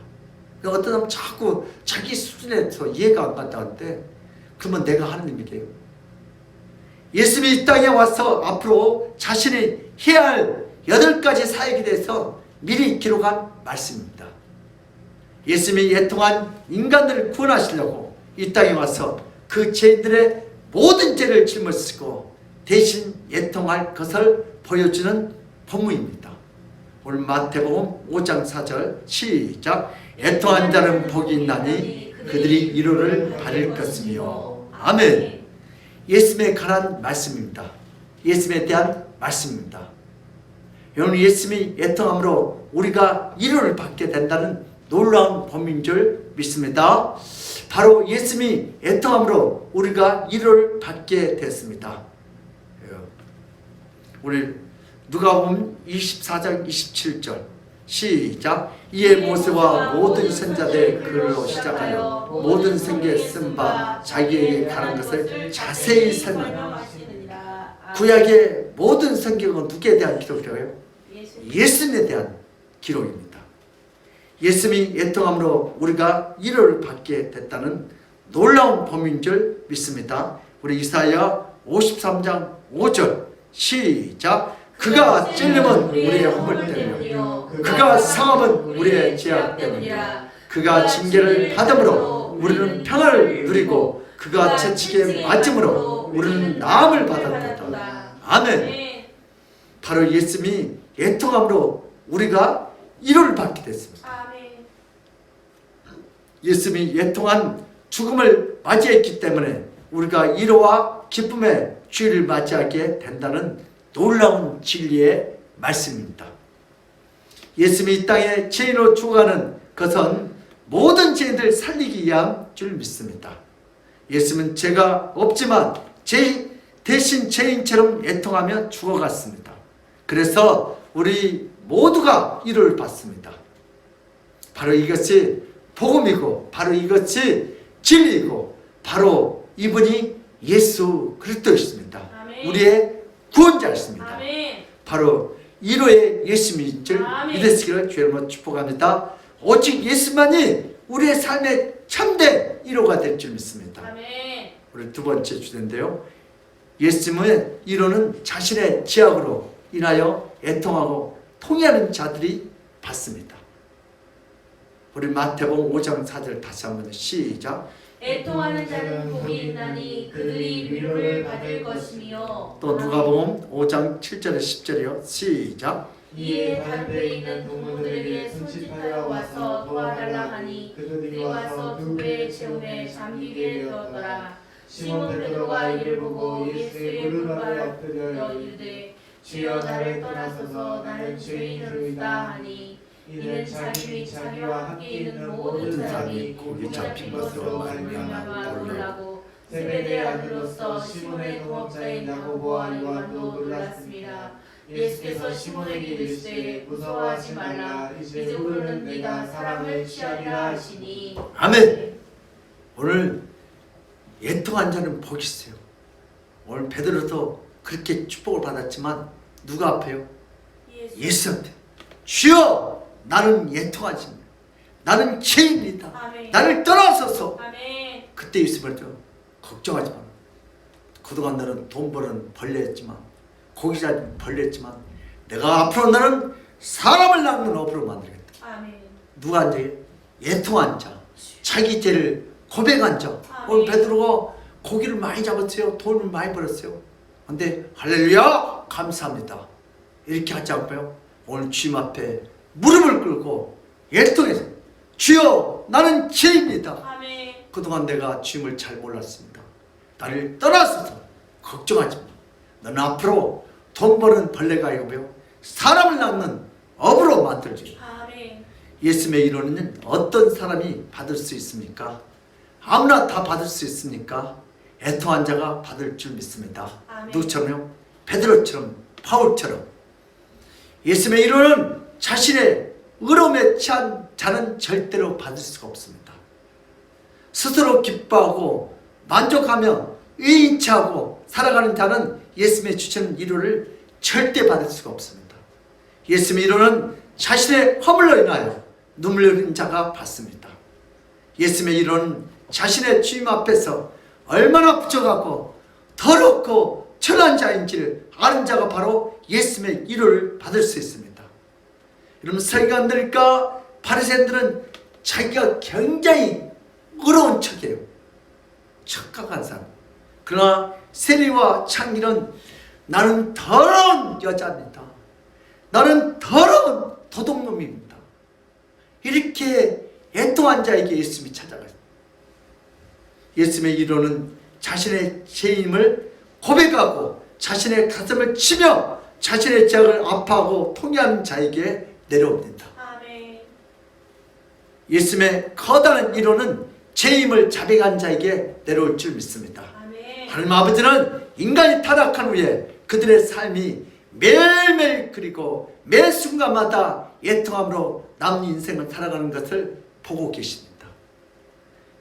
Speaker 1: 어떤 사람은 자꾸 자기 수준에서 이해가 안 간다는데 그러면 내가 하느님이래요. 예수님이 이 땅에 와서 앞으로 자신이 해야 할 8가지 사역에 대해서 미리 기록한 말씀입니다. 예수님이 애통한 인간들을 구원하시려고 이 땅에 와서 그 죄인들의 모든 죄를 짊어지고 대신 애통할 것을 보여주는 본문입니다. 오늘 마태복음 5장 4절 시작. 애통한 자는 복이 있나니 그들이 위로를 받을 것이며. 아멘. 예수님에 관한 말씀입니다. 예수님에 대한 말씀입니다. 여러분, 예수님이 애통함으로 우리가 위로를 받게 된다는 놀라운 법인 줄 믿습니다. 바로 예수님이 애통함으로 우리가 위로를 받게 됐습니다. 우리 누가복음 24장 27절 시작. 이에 모세와 모든 선자들 글로 시작하여 모든 생계에 쓴 바 자기에게 관한 것을 자세히 설명하시느니라. 구약의 모든 성경은 누구에 대한 기록이에요? 예수님에 대한 기록입니다. 예수님이 애통함으로 우리가 위로를 받게 됐다는 놀라운 법인 줄 믿습니다. 우리 이사야 53장 5절 시작. 그가 찔림은 우리의 허물 때문이요 그가 상함은 우리의 죄악 때문이라. 그가 징계를 받음으로 우리는 평안을 누리고 그가 채찍에 맞음으로 우리는 나음을 받았다. 아멘. 바로 예수님이 애통함으로 우리가 위로를 받게 됐습니다. 예수님이 애통한 죽음을 맞이했기 때문에 우리가 위로와 기쁨의 주일을 맞이하게 된다는 놀라운 진리의 말씀입니다. 예수님이 이 땅에 죄인으로 죽어가는 것은 모든 죄인들 살리기 위한 줄 믿습니다. 예수님은 죄가 없지만 대신 죄인처럼 애통하며 죽어갔습니다. 그래서 우리 모두가 위로를 받습니다. 바로 이것이 복음이고 바로 이것이 진리이고 바로 이분이 예수 그리스도이십니다. 우리의 구원자였습니다.
Speaker 2: 아멘.
Speaker 1: 바로 위로의 예수님인 줄 믿으시기를 주님으로 축복합니다. 오직 예수만이 우리의 삶의 참된 위로가 될 줄 믿습니다.
Speaker 2: 아멘.
Speaker 1: 우리 두 번째 주제인데요. 예수님의 위로는 자신의 죄악으로 인하여 애통하고 통회하는 자들이 받습니다. 우리 마태복음 5장 4절 다시 한번 시작.
Speaker 2: 애통하는 자는 복이 있나니 그들이 위로를 받을 것이며.
Speaker 1: 또 누가복음 5장 7절에 10절이요. 시작.
Speaker 2: 이에 다른 데 있는 동무들에게 손짓하여 와서 도와달라 하니 그들이 와서 두 배의 채움에 잠기게 되었더라. 시몬 베드로가 이를 보고 예수의 무릎을 엎드려 이르되 주여 나를 떠나소서 나는 죄인이로다 하니 이는 자기 및 자기와 함께 있는 모든 사람이 고기 잡힌 것으로 말미암아 놀라고 세베대의 아들로서 시몬의 동업자인 야고보와 요한도 놀랐습니다. 예수께서 시몬에게 이르시되 무서워하지 말라 이제부터는 네가 사람을 취하리라 하시니.
Speaker 1: 아멘. 오늘 애통한 자는 복이 있어요. 오늘 베드로도 그렇게 축복을 받았지만 누가 앞에요? 예수한테. 주여 나는 애통하지 나는 죄인이다.
Speaker 2: 아멘.
Speaker 1: 나를 떠나소서.
Speaker 2: 아멘.
Speaker 1: 그때 예수님한테 걱정하지 마라. 그동안 너는 돈 버는 벌레였지만 고기 잡는 벌레였지만 내가 앞으로 너는 사람을 낳는 어부로 만들겠다.
Speaker 2: 아멘.
Speaker 1: 누가 이제 애통한 자, 자기 죄를 고백한 자.
Speaker 2: 아멘.
Speaker 1: 오늘 베드로가 고기를 많이 잡았어요. 돈을 많이 벌었어요. 근데 할렐루야 감사합니다. 이렇게 하지 않고요. 오늘 주님 앞에 무릎을 꿇고 애통해서 주여 나는 죄입니다.
Speaker 2: 아멘.
Speaker 1: 그동안 내가 주님을 잘 몰랐습니다. 나를 떠나서서 걱정하지 마. 너는 앞으로 돈 버는 벌레가 아니고요 사람을 낳는 어부로 만들지.
Speaker 2: 아멘.
Speaker 1: 예수님의 이론은 어떤 사람이 받을 수 있습니까? 아무나 다 받을 수 있습니까? 애통한 자가 받을 줄 믿습니다.
Speaker 2: 아멘.
Speaker 1: 누구처럼? 베드로처럼, 바울처럼. 예수님의 이루는 자신의 의로움에 취한 자는 절대로 받을 수가 없습니다. 스스로 기뻐하고 만족하며 의인치하고 살아가는 자는 예수님의 주시는 위로를 절대 받을 수가 없습니다. 예수님의 위로는 자신의 허물로 인하여 눈물 흘린 자가 받습니다. 예수님의 위로는 자신의 주님 앞에서 얼마나 부족하고 더럽고 천한 자인지를 아는 자가 바로 예수님의 위로를 받을 수 있습니다. 여러분, 서기관들과 바리새인들은 자기가 굉장히 의로운 척이에요. 착각한 사람. 그러나 세리와 창기는 나는 더러운 여자입니다. 나는 더러운 도둑놈입니다. 이렇게 애통한 자에게 예수님이 찾아가요. 예수님의 위로는 자신의 죄임을 고백하고 자신의 가슴을 치며 자신의 죄악을 아파하고 통회하는 자에게 내려옵니다.
Speaker 2: 아멘.
Speaker 1: 예수님의 커다란 위로는 죄임을 자백한 자에게 내려올 줄 믿습니다.
Speaker 2: 아멘.
Speaker 1: 하나님 아버지는 인간이 타락한 후에 그들의 삶이 매일매일 그리고 매 순간마다 애통함으로 남은 인생을 살아가는 것을 보고 계십니다.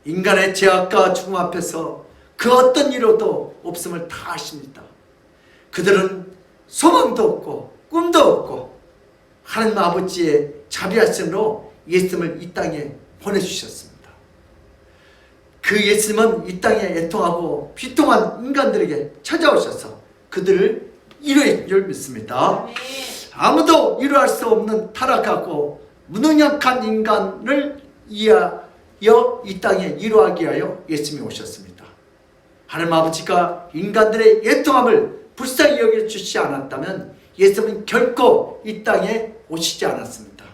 Speaker 1: 인간의 죄악과 죽음 앞에서 그 어떤 위로도 없음을 다 아십니다. 그들은 소망도 없고 꿈도 없고 하나님 아버지의 자비하심으로 예수님을 이 땅에 보내주셨습니다. 그 예수님은 이 땅에 애통하고 비통한 인간들에게 찾아오셔서 그들을 위로해 줄 믿습니다.
Speaker 2: 아멘.
Speaker 1: 아무도 위로할 수 없는 타락하고 무능력한 인간을 위하여 이 땅에 위로하기 위하여 예수님이 오셨습니다. 하나님 아버지가 인간들의 애통함을 불쌍히 여겨주시지 않았다면 예수님은 결코 이 땅에 오시지 않았습니다.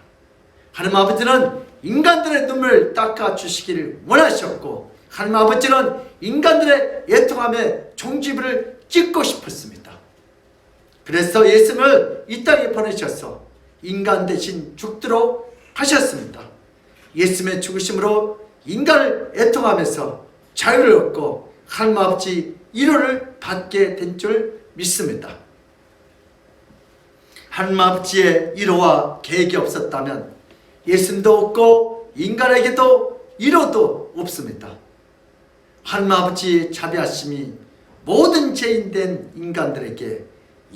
Speaker 1: 하나님 아버지는 인간들의 눈물을 닦아주시기를 원하셨고 하나님 아버지는 인간들의 애통함에 종지부를 찍고 싶었습니다. 그래서 예수님을 이 땅에 보내셔서 인간 대신 죽도록 하셨습니다. 예수님의 죽으심으로 인간을 애통하면서 자유를 얻고 하나님 아버지 위로를 받게 된 줄 믿습니다. 하나님 아버지의 위로와 계획이 없었다면 예수님도 없고 인간에게도 위로도 없습니다. 하나님 아버지의 자비하심이 모든 죄인된 인간들에게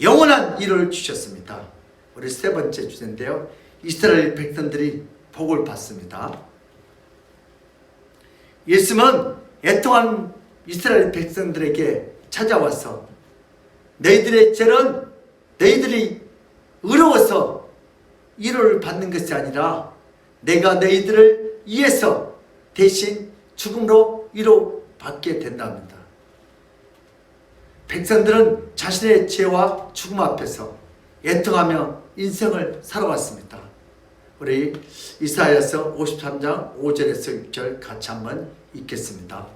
Speaker 1: 영원한 위로를 주셨습니다. 우리 세 번째 주제인데요. 이스라엘 백성들이 복을 받습니다. 예수님은 애통한 이스라엘 백성들에게 찾아와서 너희들의 죄는 너희들이 의로워서 위로를 받는 것이 아니라 내가 너희들을 위해서 대신 죽음으로 위로받게 된답니다. 백성들은 자신의 죄와 죽음 앞에서 애통하며 인생을 살아왔습니다. 우리 이사야서 53장 5절에서 6절 같이 한번 읽겠습니다.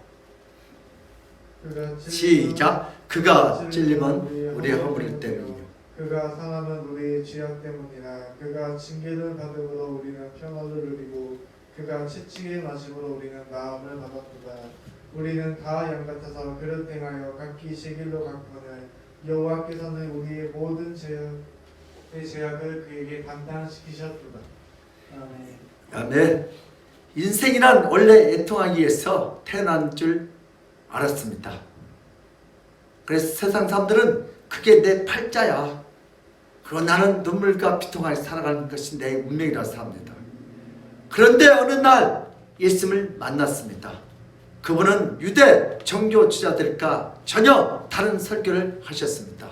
Speaker 1: 시작. 그가 찔림은 우리의 허물 때문이요
Speaker 3: 그가 상함은 우리의 죄악 때문이라. 그가 징계를 받음으로 우리는 평화를 누리고 그가 채찍에 맞음으로 우리는 나음을 받았도다. 우리는 다 양 같아서 그릇 행하여 각기 제 길로 갔거늘 여호와께서는 우리의 모든 죄악을 그에게 감당시키셨도다. 아멘.
Speaker 1: 아멘. 인생이란 원래 애통하기 위해서 태어난 줄 알았습니다. 그래서 세상 사람들은 그게 내 팔자야. 그리고 나는 눈물과 비통하게 살아가는 것이 내 운명이라고 생각합니다. 그런데 어느 날 예수님을 만났습니다. 그분은 유대 종교주자들과 전혀 다른 설교를 하셨습니다.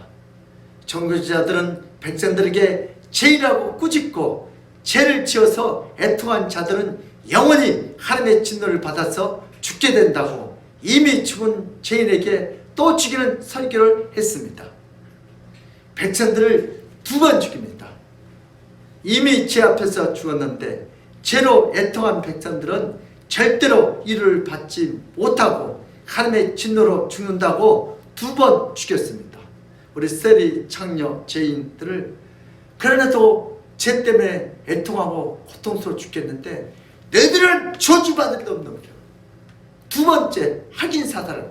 Speaker 1: 종교주자들은 백성들에게 죄라고 꾸짖고 죄를 지어서 애통한 자들은 영원히 하나님의 진노를 받아서 죽게 된다고 이미 죽은 죄인에게 또 죽이는 설교를 했습니다. 백성들을 2번 죽입니다. 이미 죄 앞에서 죽었는데 죄로 애통한 백성들은 절대로 위로를 받지 못하고 하나님의 진노로 죽는다고 2번 죽였습니다. 우리 세리 창녀 죄인들을 그러나도 죄 때문에 애통하고 고통스러워 죽겠는데 너희들은 저주받을 놈들이야. 2번째 확인 사살을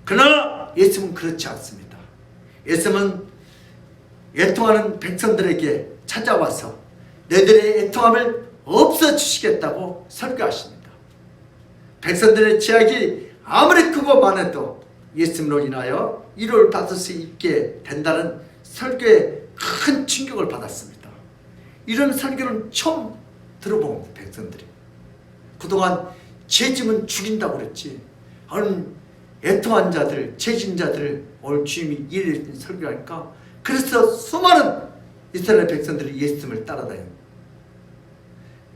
Speaker 1: 그러나 예수님은 그렇지 않습니다. 예수님은 애통하는 백성들에게 찾아와서 너희들의 애통함을 없애주시겠다고 설교하십니다. 백성들의 죄악이 아무리 크고 많아도 예수님으로 인하여 위로를 받을 수 있게 된다는 설교에 큰 충격을 받았습니다. 이런 설교는 처음 들어본 백성들이. 그동안 죄짐은 죽인다고 그랬지. 애통한 자들, 죄진 자들 오늘 주님이 이를 설교하니까 그래서 수많은 이스라엘 백성들이 예수님을 따라다닙니다.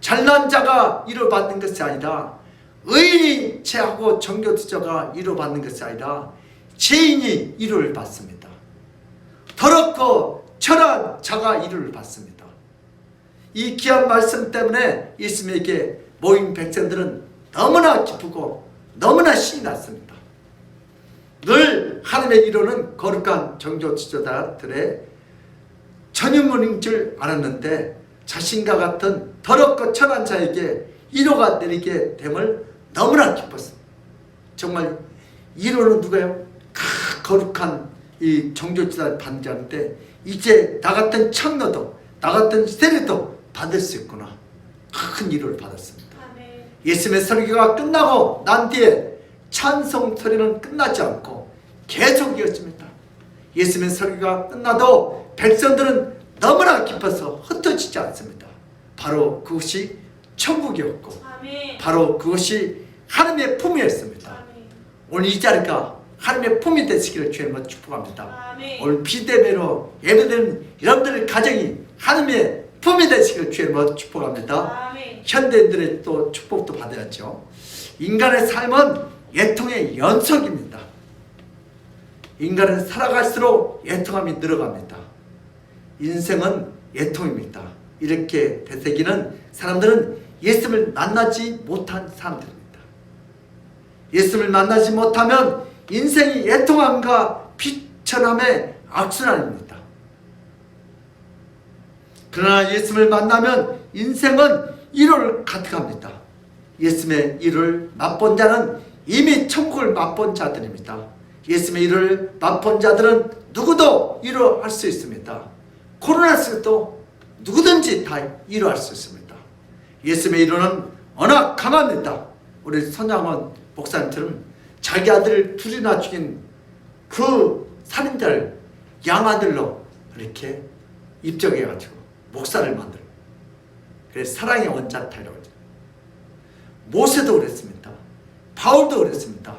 Speaker 1: 잘난 자가 위로받는 것이 아니라 의인이 죄하고 정교투자가 위로받는 것이 아니라 죄인이 위로를 받습니다. 더럽고 철한 자가 위로를 받습니다. 이 귀한 말씀 때문에 예수님에게 모인 백성들은 너무나 기쁘고 너무나 신이 났습니다. 늘 하나님의 위로는 거룩한 정교투자들의 전유물인 줄 알았는데 자신과 같은 더럽고 천한 자에게 위로가 내리게 됨을 너무나 기뻤습니다. 정말 위로는 누가요? 거룩한 이 정교투자를 받는 자인데 이제 나 같은 청노도 나 같은 세례도 받을 수 있구나. 큰 위로를 받았습니다.
Speaker 2: 아멘.
Speaker 1: 예수님의 설교가 끝나고 난 뒤에 찬송 소리는 끝나지 않고 계속 이어집니다. 예수님의 설교가 끝나도 백성들은 너무나 기뻐서 흩어지지 않습니다. 바로 그것이 천국이었고
Speaker 2: 아멘.
Speaker 1: 바로 그것이 하나님의 품이었습니다.
Speaker 2: 아멘.
Speaker 1: 오늘 이 자리가 하나님의 품이 되시기를 주님으로 축복합니다.
Speaker 2: 아멘.
Speaker 1: 오늘 비대면으로 예배드리는 여러분들의 가정이 하나님의 품이 되시기를 주님으로 축복합니다.
Speaker 2: 아멘.
Speaker 1: 현대인들의 또 축복도 받아야죠. 인간의 삶은 애통의 연속입니다. 인간은 살아갈수록 애통함이 늘어갑니다. 인생은 애통입니다. 이렇게 되새기는 사람들은 예수님을 만나지 못한 사람들입니다. 예수님을 만나지 못하면 인생이 애통함과 비천함의 악순환입니다. 그러나 예수님을 만나면 인생은 위로를 가득합니다. 예수님의 위로를 맛본 자는 이미 천국을 맛본 자들입니다. 예수님의 위로를 맛본 자들은 누구도 위로할 수 있습니다. 코로나 속에도 누구든지 다 위로할 수 있습니다. 예수님의 위로는 워낙 강합니다. 우리 손양원 목사님처럼 자기 아들 둘이나 죽인 그 살인자를 양아들로 이렇게 입적해가지고 목사를 만들어. 그래서 사랑의 원자타이라고 하죠. 모세도 그랬습니다. 바울도 그랬습니다.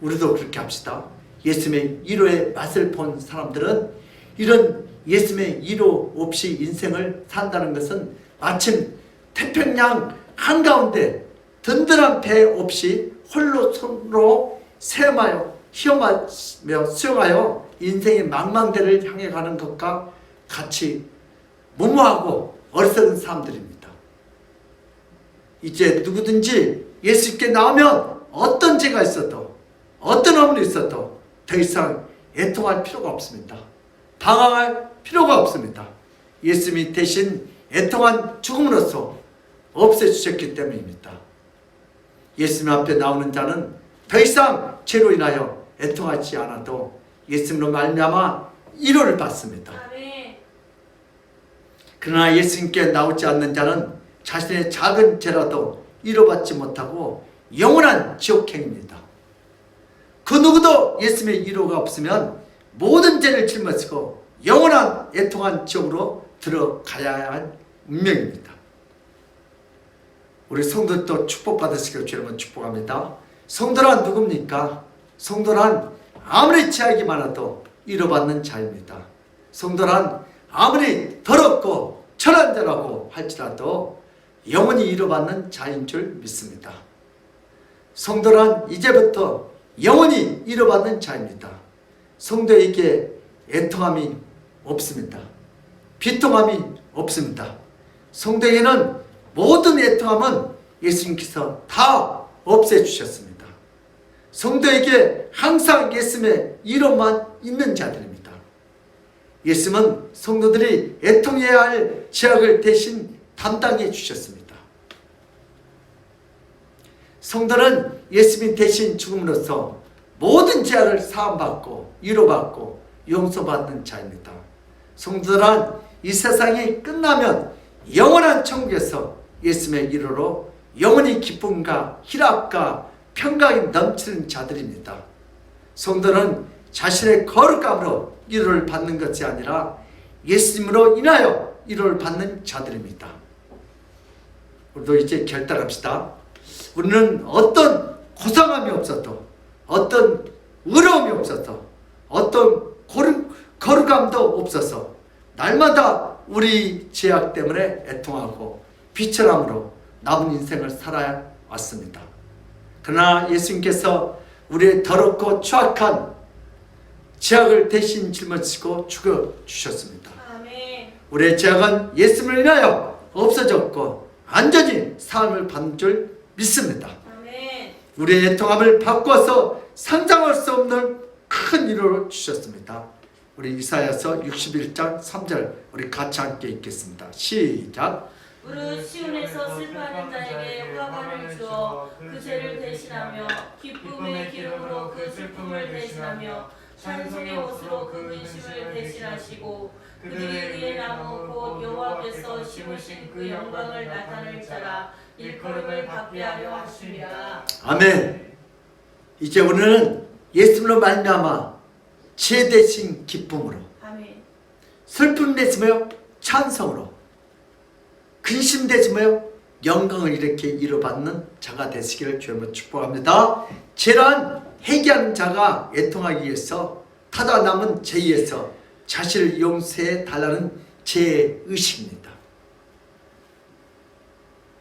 Speaker 1: 우리도 그렇게 합시다. 예수님의 위로의 맛을 본 사람들은 이런 예수님의 위로 없이 인생을 산다는 것은 마침 태평양 한가운데 든든한 배 없이 홀로 손으로 헤엄하며 수영하여 인생의 망망대를 향해 가는 것과 같이 무모하고 어리석은 사람들입니다. 이제 누구든지 예수께 나오면 어떤 죄가 있어도 어떤 어문이 있어도 더 이상 애통할 필요가 없습니다. 방황할 필요가 없습니다. 예수님이 대신 애통한 죽음으로써 없애주셨기 때문입니다. 예수님 앞에 나오는 자는 더 이상 죄로 인하여 애통하지 않아도 예수님으로 말미암아 위로를 받습니다.
Speaker 2: 아멘.
Speaker 1: 그러나 예수님께 나오지 않는 자는 자신의 작은 죄라도 위로받지 못하고 영원한 지옥행입니다. 그 누구도 예수님의 위로가 없으면 모든 죄를 짊어지고 영원한 애통한 지옥으로 들어가야 할 운명입니다. 우리 성도도 축복받으시기를 주님은 축복합니다. 성도란 누굽니까? 성도란 아무리 죄악이 많아도 위로받는 자입니다. 성도란 아무리 더럽고 천한 자라고 할지라도 영원히 위로받는 자인 줄 믿습니다. 성도란 이제부터 영원히 위로받는 자입니다. 성도에게 애통함이 없습니다. 비통함이 없습니다. 성도에게는 모든 애통함은 예수님께서 다 없애주셨습니다. 성도에게 항상 예수님의 위로만 있는 자들입니다. 예수님은 성도들이 애통해야 할 죄악을 대신 담당해 주셨습니다. 성도는 예수님 대신 죽음으로써 모든 죄악을 사함받고 위로받고 용서받는 자입니다. 성도들은 이 세상이 끝나면 영원한 천국에서 예수님의 이름으로 영원히 기쁨과 희락과 평강이 넘치는 자들입니다. 성도는 자신의 거룩함으로 위로를 받는 것이 아니라 예수님으로 인하여 위로를 받는 자들입니다. 우리도 이제 결단합시다. 우리는 어떤 고상함이 없어도, 어떤 의로움이 없어서, 어떤 거룩함도 없어서 날마다 우리 죄악 때문에 애통하고 비천함으로 남은 인생을 살아야 왔습니다. 그러나 예수님께서 우리의 더럽고 추악한 죄악을 대신 짊어지고 죽어주셨습니다.
Speaker 2: 아멘.
Speaker 1: 우리의 죄악은 예수님을 인하여 없어졌고 완전히 사함을 받는 줄 믿습니다.
Speaker 2: 아멘.
Speaker 1: 우리의 애통함을 바꿔서 상상할 수 없는 큰 위로를 주셨습니다. 우리 이사야서 61장 3절 우리 같이 함께 읽겠습니다. 시작.
Speaker 2: 무릇 시온에서 슬퍼하는 자에게 화관을 주어 그 죄를 대신하며 기쁨의 기름으로 그 슬픔을 대신하며 찬송의 옷으로 그 근심을 대신하시고 그들의 의의 나무 곧 여호와께서 심으신 그 영광을 나타낼 자라 일컬음을 받게 하려 하심이라.
Speaker 1: 아멘. 이제 우리는 예수님으로 말미암아 죄 대신 기쁨으로,
Speaker 2: 아멘.
Speaker 1: 슬픔 대신하여 찬송으로, 근심 대신하여 영광을 이렇게 이루받는 자가 되시기를 주님으로 축복합니다. 죄란 회개하는 자가 애통하기 위해서 타다 남은 죄에서 자신을 용서해 달라는 죄의식입니다.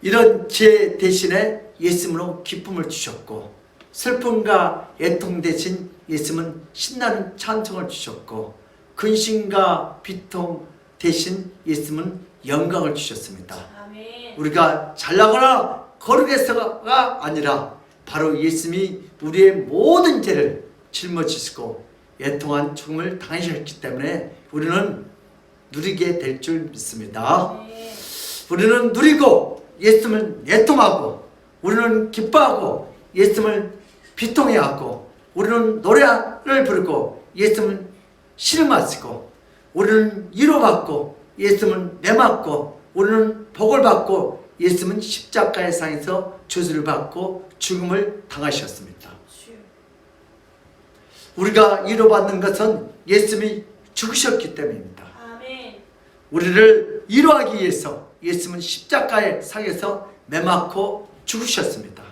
Speaker 1: 이런 죄 대신에 예수님으로 기쁨을 주셨고, 슬픔과 애통 대신 예수님은 신나는 찬송을 주셨고, 근심과 비통 대신 예수님은 영광을 주셨습니다.
Speaker 2: 아멘.
Speaker 1: 우리가 잘나거나 거룩해서가 아니라 바로 예수님이 우리의 모든 죄를 짊어지시고 애통한 죽음을 당하셨기 때문에 우리는 누리게 될 줄 믿습니다.
Speaker 2: 아멘.
Speaker 1: 우리는 누리고 예수님을 애통하고, 우리는 기뻐하고 예수님을 비통해하고, 우리는 노래를 부르고 예수님을 신음하시고, 우리는 위로받고 예수님은 매맞고, 우리는 복을 받고 예수님은 십자가의 상에서 저주를 받고 죽음을 당하셨습니다. 우리가 위로받는 것은 예수님이 죽으셨기 때문입니다.
Speaker 2: 아멘.
Speaker 1: 우리를 위로하기 위해서 예수님은 십자가의 상에서 매맞고 죽으셨습니다.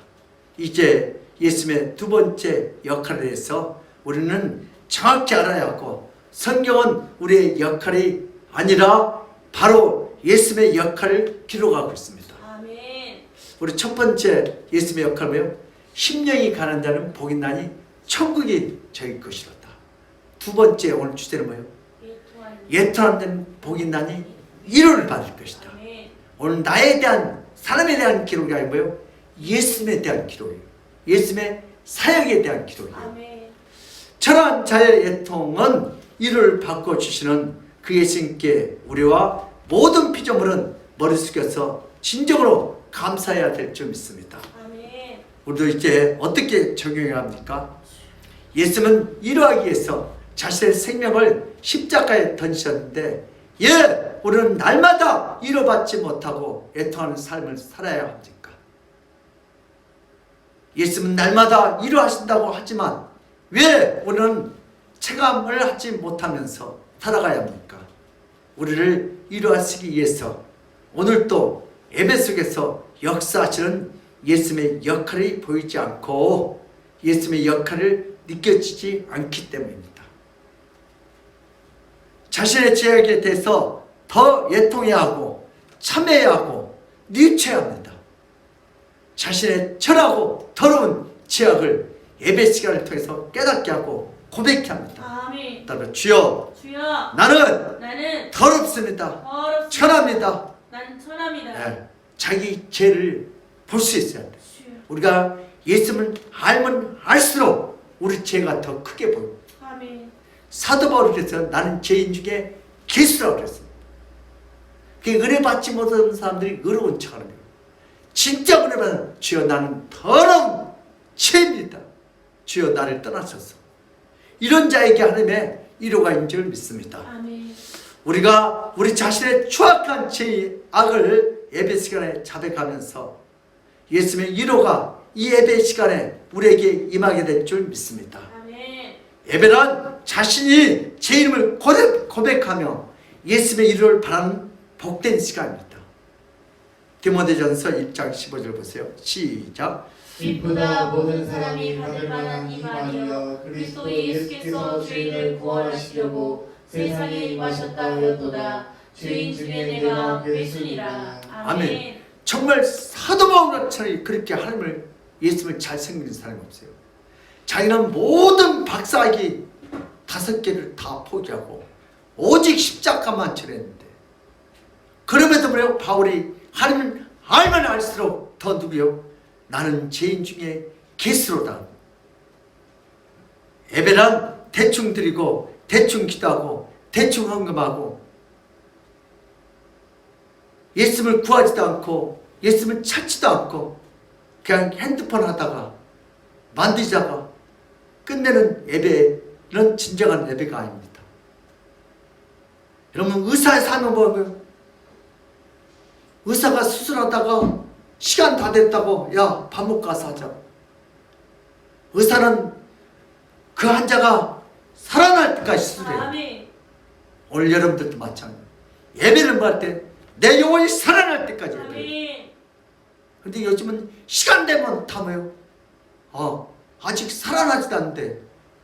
Speaker 1: 이제 예수님의 두 번째 역할에 대해서 우리는 정확히 알아야 하고, 성경은 우리의 역할이 아니라 바로 예수님의 역할을 기록하고 있습니다.
Speaker 2: 아멘.
Speaker 1: 우리 첫 번째 예수님의 역할은 뭐예요? 심령이 가난 자는 복이 나니 천국이 저희 것이로다. 두 번째 오늘 주제는 뭐예요? 예통하는 자는 복이 나니 위로를 받을 것이다.
Speaker 2: 아멘.
Speaker 1: 오늘 나에 대한, 사람에 대한 기록이 아니고 뭐예요? 예수님에 대한 기록이에요. 예수님의 사역에 대한 기록이에요.
Speaker 2: 아멘.
Speaker 1: 저러한 자의 애통은 위로를 바꿔주시는 그 예수님께 우리와 모든 피조물은 머리 숙여서 진정으로 감사해야 될 줄 믿습니다.
Speaker 2: 아멘.
Speaker 1: 우리도 이제 어떻게 적용해야 합니까? 예수님은 위로하기 위해서 자신의 생명을 십자가에 던지셨는데, 우리는 날마다 위로받지 못하고 애통하는 삶을 살아야 합니까? 예수님은 날마다 위로하신다고 하지만 왜 우리는 체감을 하지 못하면서 살아가야 합니까? 우리를 위로하시기 위해서 오늘도 예배 속에서 역사하시는 예수님의 역할이 보이지 않고 예수님의 역할을 느껴지지 않기 때문입니다. 자신의 죄악에 대해서 더 애통해야 하고 참회해야 하고 뉘우쳐야 합니다. 자신의 철하고 더러운 죄악을 예배 시간을 통해서 깨닫게 하고 고백해야 합니다.
Speaker 2: 아멘.
Speaker 1: 따라 주여,
Speaker 2: 주여,
Speaker 1: 나는 더럽습니다.
Speaker 2: 더럽습니다.
Speaker 1: 천합니다.
Speaker 2: 나는 천합니다.
Speaker 1: 네, 자기 죄를 볼 수 있어야 합니다.
Speaker 2: 주여.
Speaker 1: 우리가 예수님을 알면 알수록 우리 죄가 더 크게 보입니다.
Speaker 2: 아멘.
Speaker 1: 사도 바울이 그래서 나는 죄인 중에 괴수라고 그랬습니다. 그 은혜 받지 못하는 사람들이 의로운 척하는 거예요. 진짜 은혜 받는 주여 나는 더러운 죄입니다. 주여 나를 떠나소서. 이런 자에게 하나님의 위로가 있는 줄 믿습니다.
Speaker 2: 아멘.
Speaker 1: 우리가 우리 자신의 추악한 죄의 악을 예배 시간에 자백하면서 예수님의 위로가 이 예배 시간에 우리에게 임하게 될 줄 믿습니다.
Speaker 2: 아멘.
Speaker 1: 예배란 자신이 제 이름을 고백하며 예수님의 위로를 바라는 복된 시간입니다. 디모데전서 1장 15절 보세요. 시작.
Speaker 2: 기쁘다 모든 사람이 받을 만한 이 말이여 그리스도 예수께서 죄인을 구원하시려고 세상에 임하셨다 하였도다. 죄인 중에 내가 괴순이라. 아멘.
Speaker 1: 정말 사도 바울처럼 그렇게 하나님을 예수님을 잘 섬기는 사람이 없어요. 자기는 모든 박사학위 5개를 다 포기하고 오직 십자가만 전했는데 그럼에도 불구하고 바울이 하나님을 알면 알수록 더 누구요? 나는 죄인 중에 괴수로다. 예배란 대충 드리고 대충 기도하고 대충 헌금하고 예수님을 구하지도 않고 예수님을 찾지도 않고 그냥 핸드폰 하다가 만들자가 끝내는 예배는 진정한 예배가 아닙니다. 여러분 의사의 삶은 뭐예요? 의사가 수술하다가 시간 다 됐다고 야 밥 먹고 가서 하자. 의사는 그 환자가 살아날 때까지 수술해요.
Speaker 2: 아멘.
Speaker 1: 오늘 여러분들도 마찬가지. 예배를 할 때 내 영혼이 살아날 때까지 예배해요.
Speaker 2: 아멘.
Speaker 1: 근데 요즘은 시간 되면 다 뭐요? 아직 살아나지도 않는데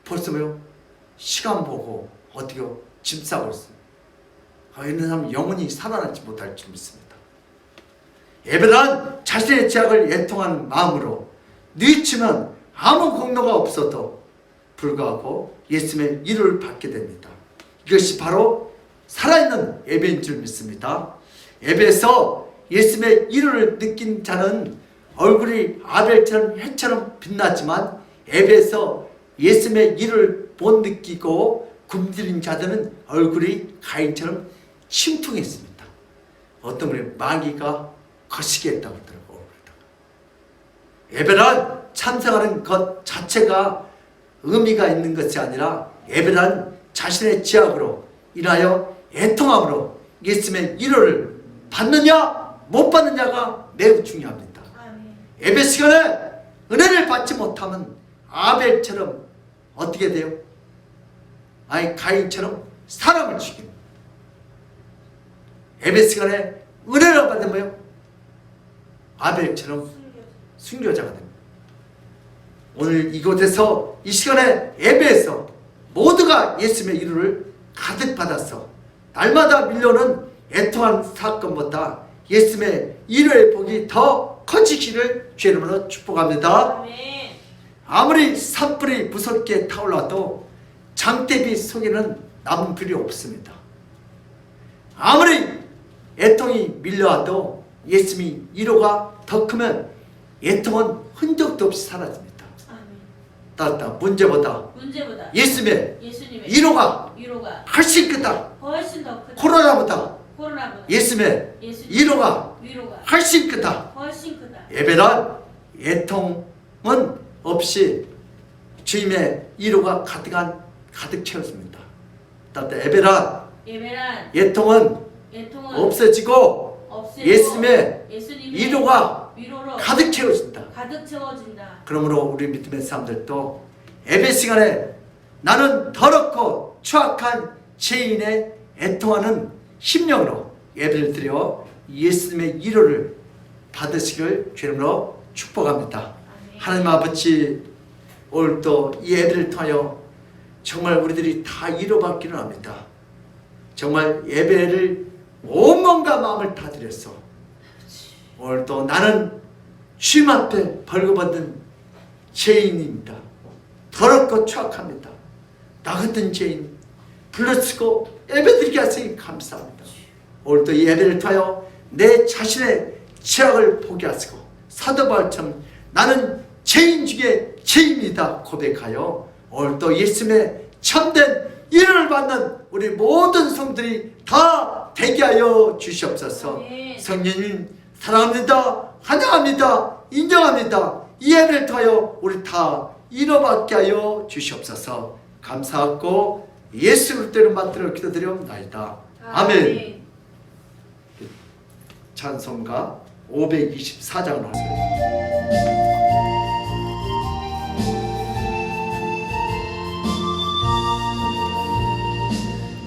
Speaker 1: 벌써 뭐요? 시간 보고 어떻게요? 짐 싸고 있어요. 이런 사람은 영원히 살아나지 못할 줄 믿습니다. 예배란 자신의 죄악을 애통하는 마음으로 뉘치면 아무 공로가 없어도 불구하고 예수님의 위로를 받게 됩니다. 이것이 바로 살아있는 예배인 줄 믿습니다. 예배에서 예수님의 위로를 느낀 자는 얼굴이 아벨처럼 햇처럼 빛나지만 예배에서 예수님의 위로를 못 느끼고 굶주린 자들은 얼굴이 가인처럼 심퉁했습니다. 어떤 분이 마귀가 거시게 했다고 하더라고요. 예배란 참석하는 것 자체가 의미가 있는 것이 아니라 예배란 자신의 죄악으로 인하여 애통함으로 예수님의 위로를 받느냐 못 받느냐가 매우 중요합니다.
Speaker 2: 아멘.
Speaker 1: 예배 시간에 은혜를 받지 못하면 아벨처럼 어떻게 돼요? 가인처럼 사람을 죽입니다. 예배 시간에 은혜를 받는 거예요. 아벨처럼 순교자가 됩니다. 오늘 이곳에서 이 시간에 예배에서 모두가 예수님의 위로를 가득 받아서 날마다 밀려오는 애통한 사건보다 예수님의 위로의 복이 더 커지기를 주의 이름으로 축복합니다.
Speaker 2: 아멘.
Speaker 1: 아무리 산불이 무섭게 타올라도 장대비 속에는 남은 불이 없습니다. 아무리 애통이 밀려와도 예수님이 위로가 더 크면 애통은 흔적도 없이 사라집니다.
Speaker 2: 아멘.
Speaker 1: 따뜻하 문제보다 예수님의
Speaker 2: 예수님의
Speaker 1: 위로가
Speaker 2: 위로가
Speaker 1: 훨씬 크다.
Speaker 2: 훨씬 더 크다.
Speaker 1: 코로나보다
Speaker 2: 코로나보다
Speaker 1: 예수님의
Speaker 2: 예수님의
Speaker 1: 위로가
Speaker 2: 위로가
Speaker 1: 훨씬 크다.
Speaker 2: 훨씬 크다.
Speaker 1: 예배란 애통은 없이 주님의 위로가 가득 채워집니다. 따뜻해 예배란 애통은 없어지고 예수님의 위로가
Speaker 2: 위로로
Speaker 1: 가득 채워진다.
Speaker 2: 가득 채워진다.
Speaker 1: 그러므로 우리 믿음의 사람들도 예배 시간에 나는 더럽고 추악한 죄인의 애통하는 심령으로 예배를 드려 예수님의 위로를 받으시길 주님으로 축복합니다.
Speaker 2: 아멘.
Speaker 1: 하나님 아버지, 오늘 또 이 예배를 통하여 정말 우리들이 다 위로받기를 합니다. 정말 예배를 온 몸과 마음을 다 드렸어. 오늘 또 나는 주님 앞에 벌거벗은 죄인입니다. 더럽고 추악합니다. 나 같은 죄인 불러쓰고 예배드리게 하시니 감사합니다. 오늘 또 이 예배를 통하여 내 자신의 죄악을 포기하시고 사도 바울처럼 나는 죄인 중에 죄인이다 고백하여 오늘 또 예수님의 참된 위로를 받는 우리 모든 성들이 다 되게 하여 주시옵소서.
Speaker 2: 아멘.
Speaker 1: 성령님 사랑합니다. 환영합니다. 인정합니다. 이 예배를 통하여 우리 다 이뤄받게 하여 주시옵소서. 감사하고 예수 그리스도를 받들어 기도드리옵나이다. 아멘. 찬송가 524장을 하세요.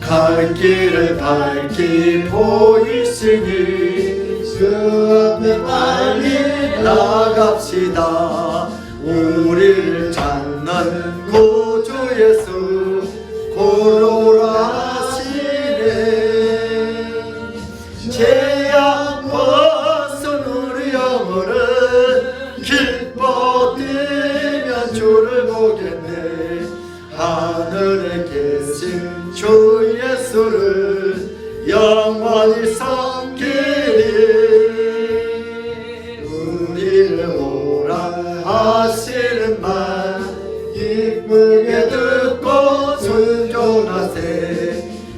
Speaker 1: 갈 길을 밝히 보이시니 주 앞에 빨리 나갑시다. 우리를 찾는 구주 예수 고로라시네. 죄악 벗은 우리 영혼은 기뻐 뛰며 주를 보겠네. 하늘에 계신 주 예수를 영원히 섬기리. 우리를 오라 하시는 말 기쁘게 듣고 순종하세.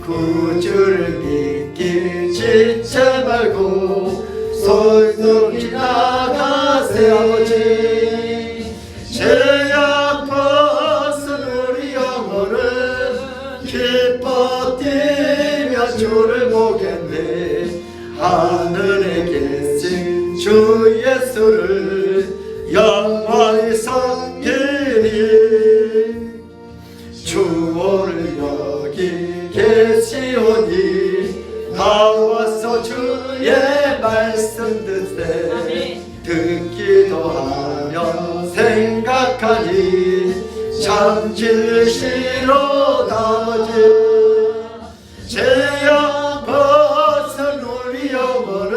Speaker 1: 구주를 믿기 지체 말고 솔솔히 나가세. 아버지 죄악 벗은 우리 영혼은 기뻐 뛰며 주를 보겠네. 하늘에 계신 주 예수를 영원히 섬기리. 주 오늘 여기 계시오니 나와서 주의 말씀 듣세. 듣기도 하며 생각하니 참 진리시로다. 죄악 벗은 우리 영혼은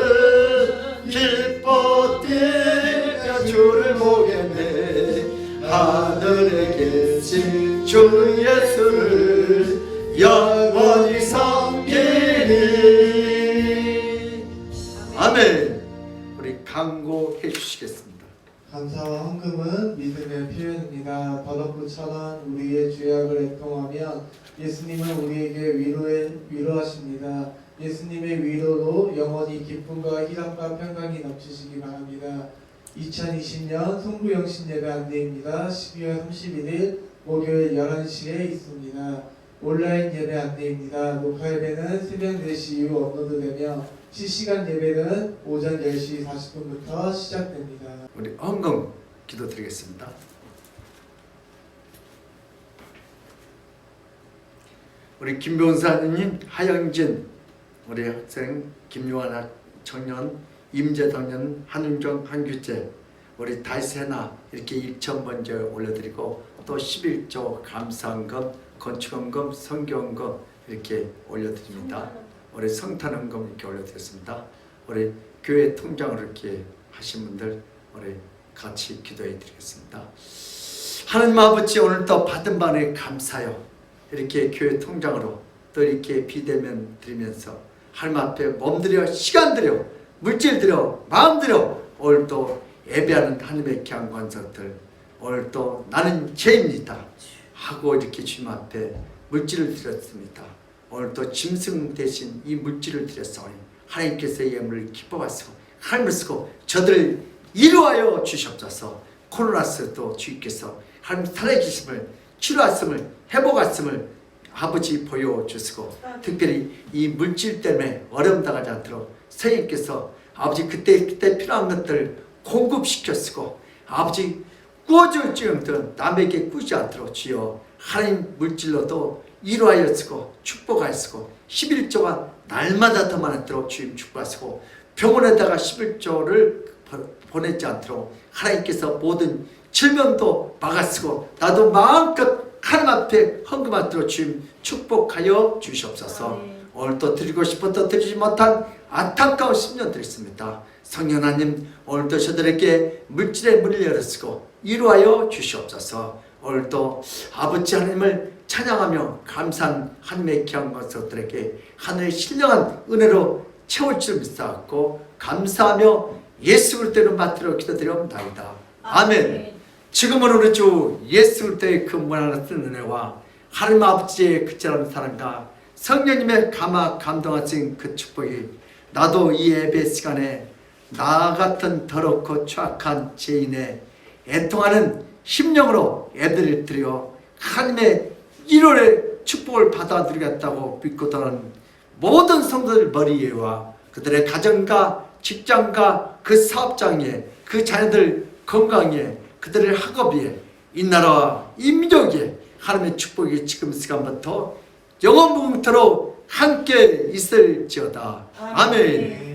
Speaker 1: 기뻐 뛰며 주를 보겠네. 하늘에 계신 주 예수를 영원히 섬기리. 아멘. 우리 강구해 주시겠습니다.
Speaker 3: 감사와 헌금은 믿음의 표현입니다. 더럽고처럼 우리의 죄악을 애통하며 예수님은 우리에게 위로하십니다. 예수님의 위로로 영원히 기쁨과 희락과 평강이 넘치시기 바랍니다. 2020년 송구영신 예배 안내입니다. 12월 31일 목요일 11시에 있습니다. 온라인 예배 안내입니다. 녹화 예배는 새벽 4시 이후 업로드되며 실시간 예배는 오전 10시 40분부터 시작됩니다.
Speaker 1: 우리 헌금 기도드리겠습니다. 우리 김병사님, 하영진, 우리 학생 김요한 청년, 임재덕년, 한윤정, 한규재, 우리 달세나 이렇게 1천 먼저 올려드리고 또 11조 감사헌금, 건축헌금, 성경헌금 이렇게 올려드립니다. 우리 성탄헌금 이렇게 올려드렸습니다. 우리 교회 통장으로 이렇게 하신 분들 우리 같이 기도해 드리겠습니다. 하나님 아버지, 오늘도 받은 바에 감사요. 이렇게 교회 통장으로 또 이렇게 비대면 드리면서 하나님 앞에 몸들여, 시간 들여, 물질 들여, 마음 들여 오늘도 예배하는 하나님의 귀한 권속들, 오늘도 나는 죄입니다 하고 이렇게 주님 앞에 물질을 드렸습니다. 오늘도 짐승 대신 이 물질을 드렸사오니 하나님께서 이 예물을 기뻐하시고 하나님을 쓰고 저들을 이루하여 주시옵소서. 코로나스도 주님께서 하나님 살아계심을, 치료하심을, 회복하심을 아버지 보여주시고 특별히 이 물질 때문에 어려움 당하지 않도록 선생님께서 아버지 그때 필요한 것들 공급시켰고 아버지 꾸어줄지언정 남에게 꾸지 않도록 주여 하나님 물질로도 이루하였고 축복하였고 11조가 날마다 더 많도록 주님 축복하시고 병원에다가 11조를 보내지 않도록 하나님께서 모든 질병도 막아쓰고 나도 마음껏 하나님 앞에 헌금하도록 주님 축복하여 주시옵소서. 오늘도 드리고 싶어도 드리지 못한 안타까운 10년 드렸습니다. 성령 하나님, 오늘도 저들에게 물질의 문을 열어쓰고 이루하여 주시옵소서. 오늘도 아버지 하나님을 찬양하며 감사한 하나님의 귀한 것들에게 하늘의 신령한 은혜로 채울 줄 믿사옵고 감사하며 예수 그리스도로 맡들어 기도드리옵나이다. 아멘. 지금은 우리 주 예수 그리스도의 그 무한하신 은혜와 하나님 아버지의 그처럼 사랑과 성령님의 감동하신 그 축복이 나도 이 예배 시간에 나 같은 더럽고 추악한 죄인의 애통하는 심령으로 애들을 드려 하나님의 1월의 축복을 받아들이겠다고 믿고 떠난 모든 성도들 머리 위와 그들의 가정과 직장과 그 사업장에 그 자녀들 건강에 그들의 학업에 이 나라와 이 민족에 하나님의 축복이 지금 시간부터 영원부터 함께 있을지어다. 아멘.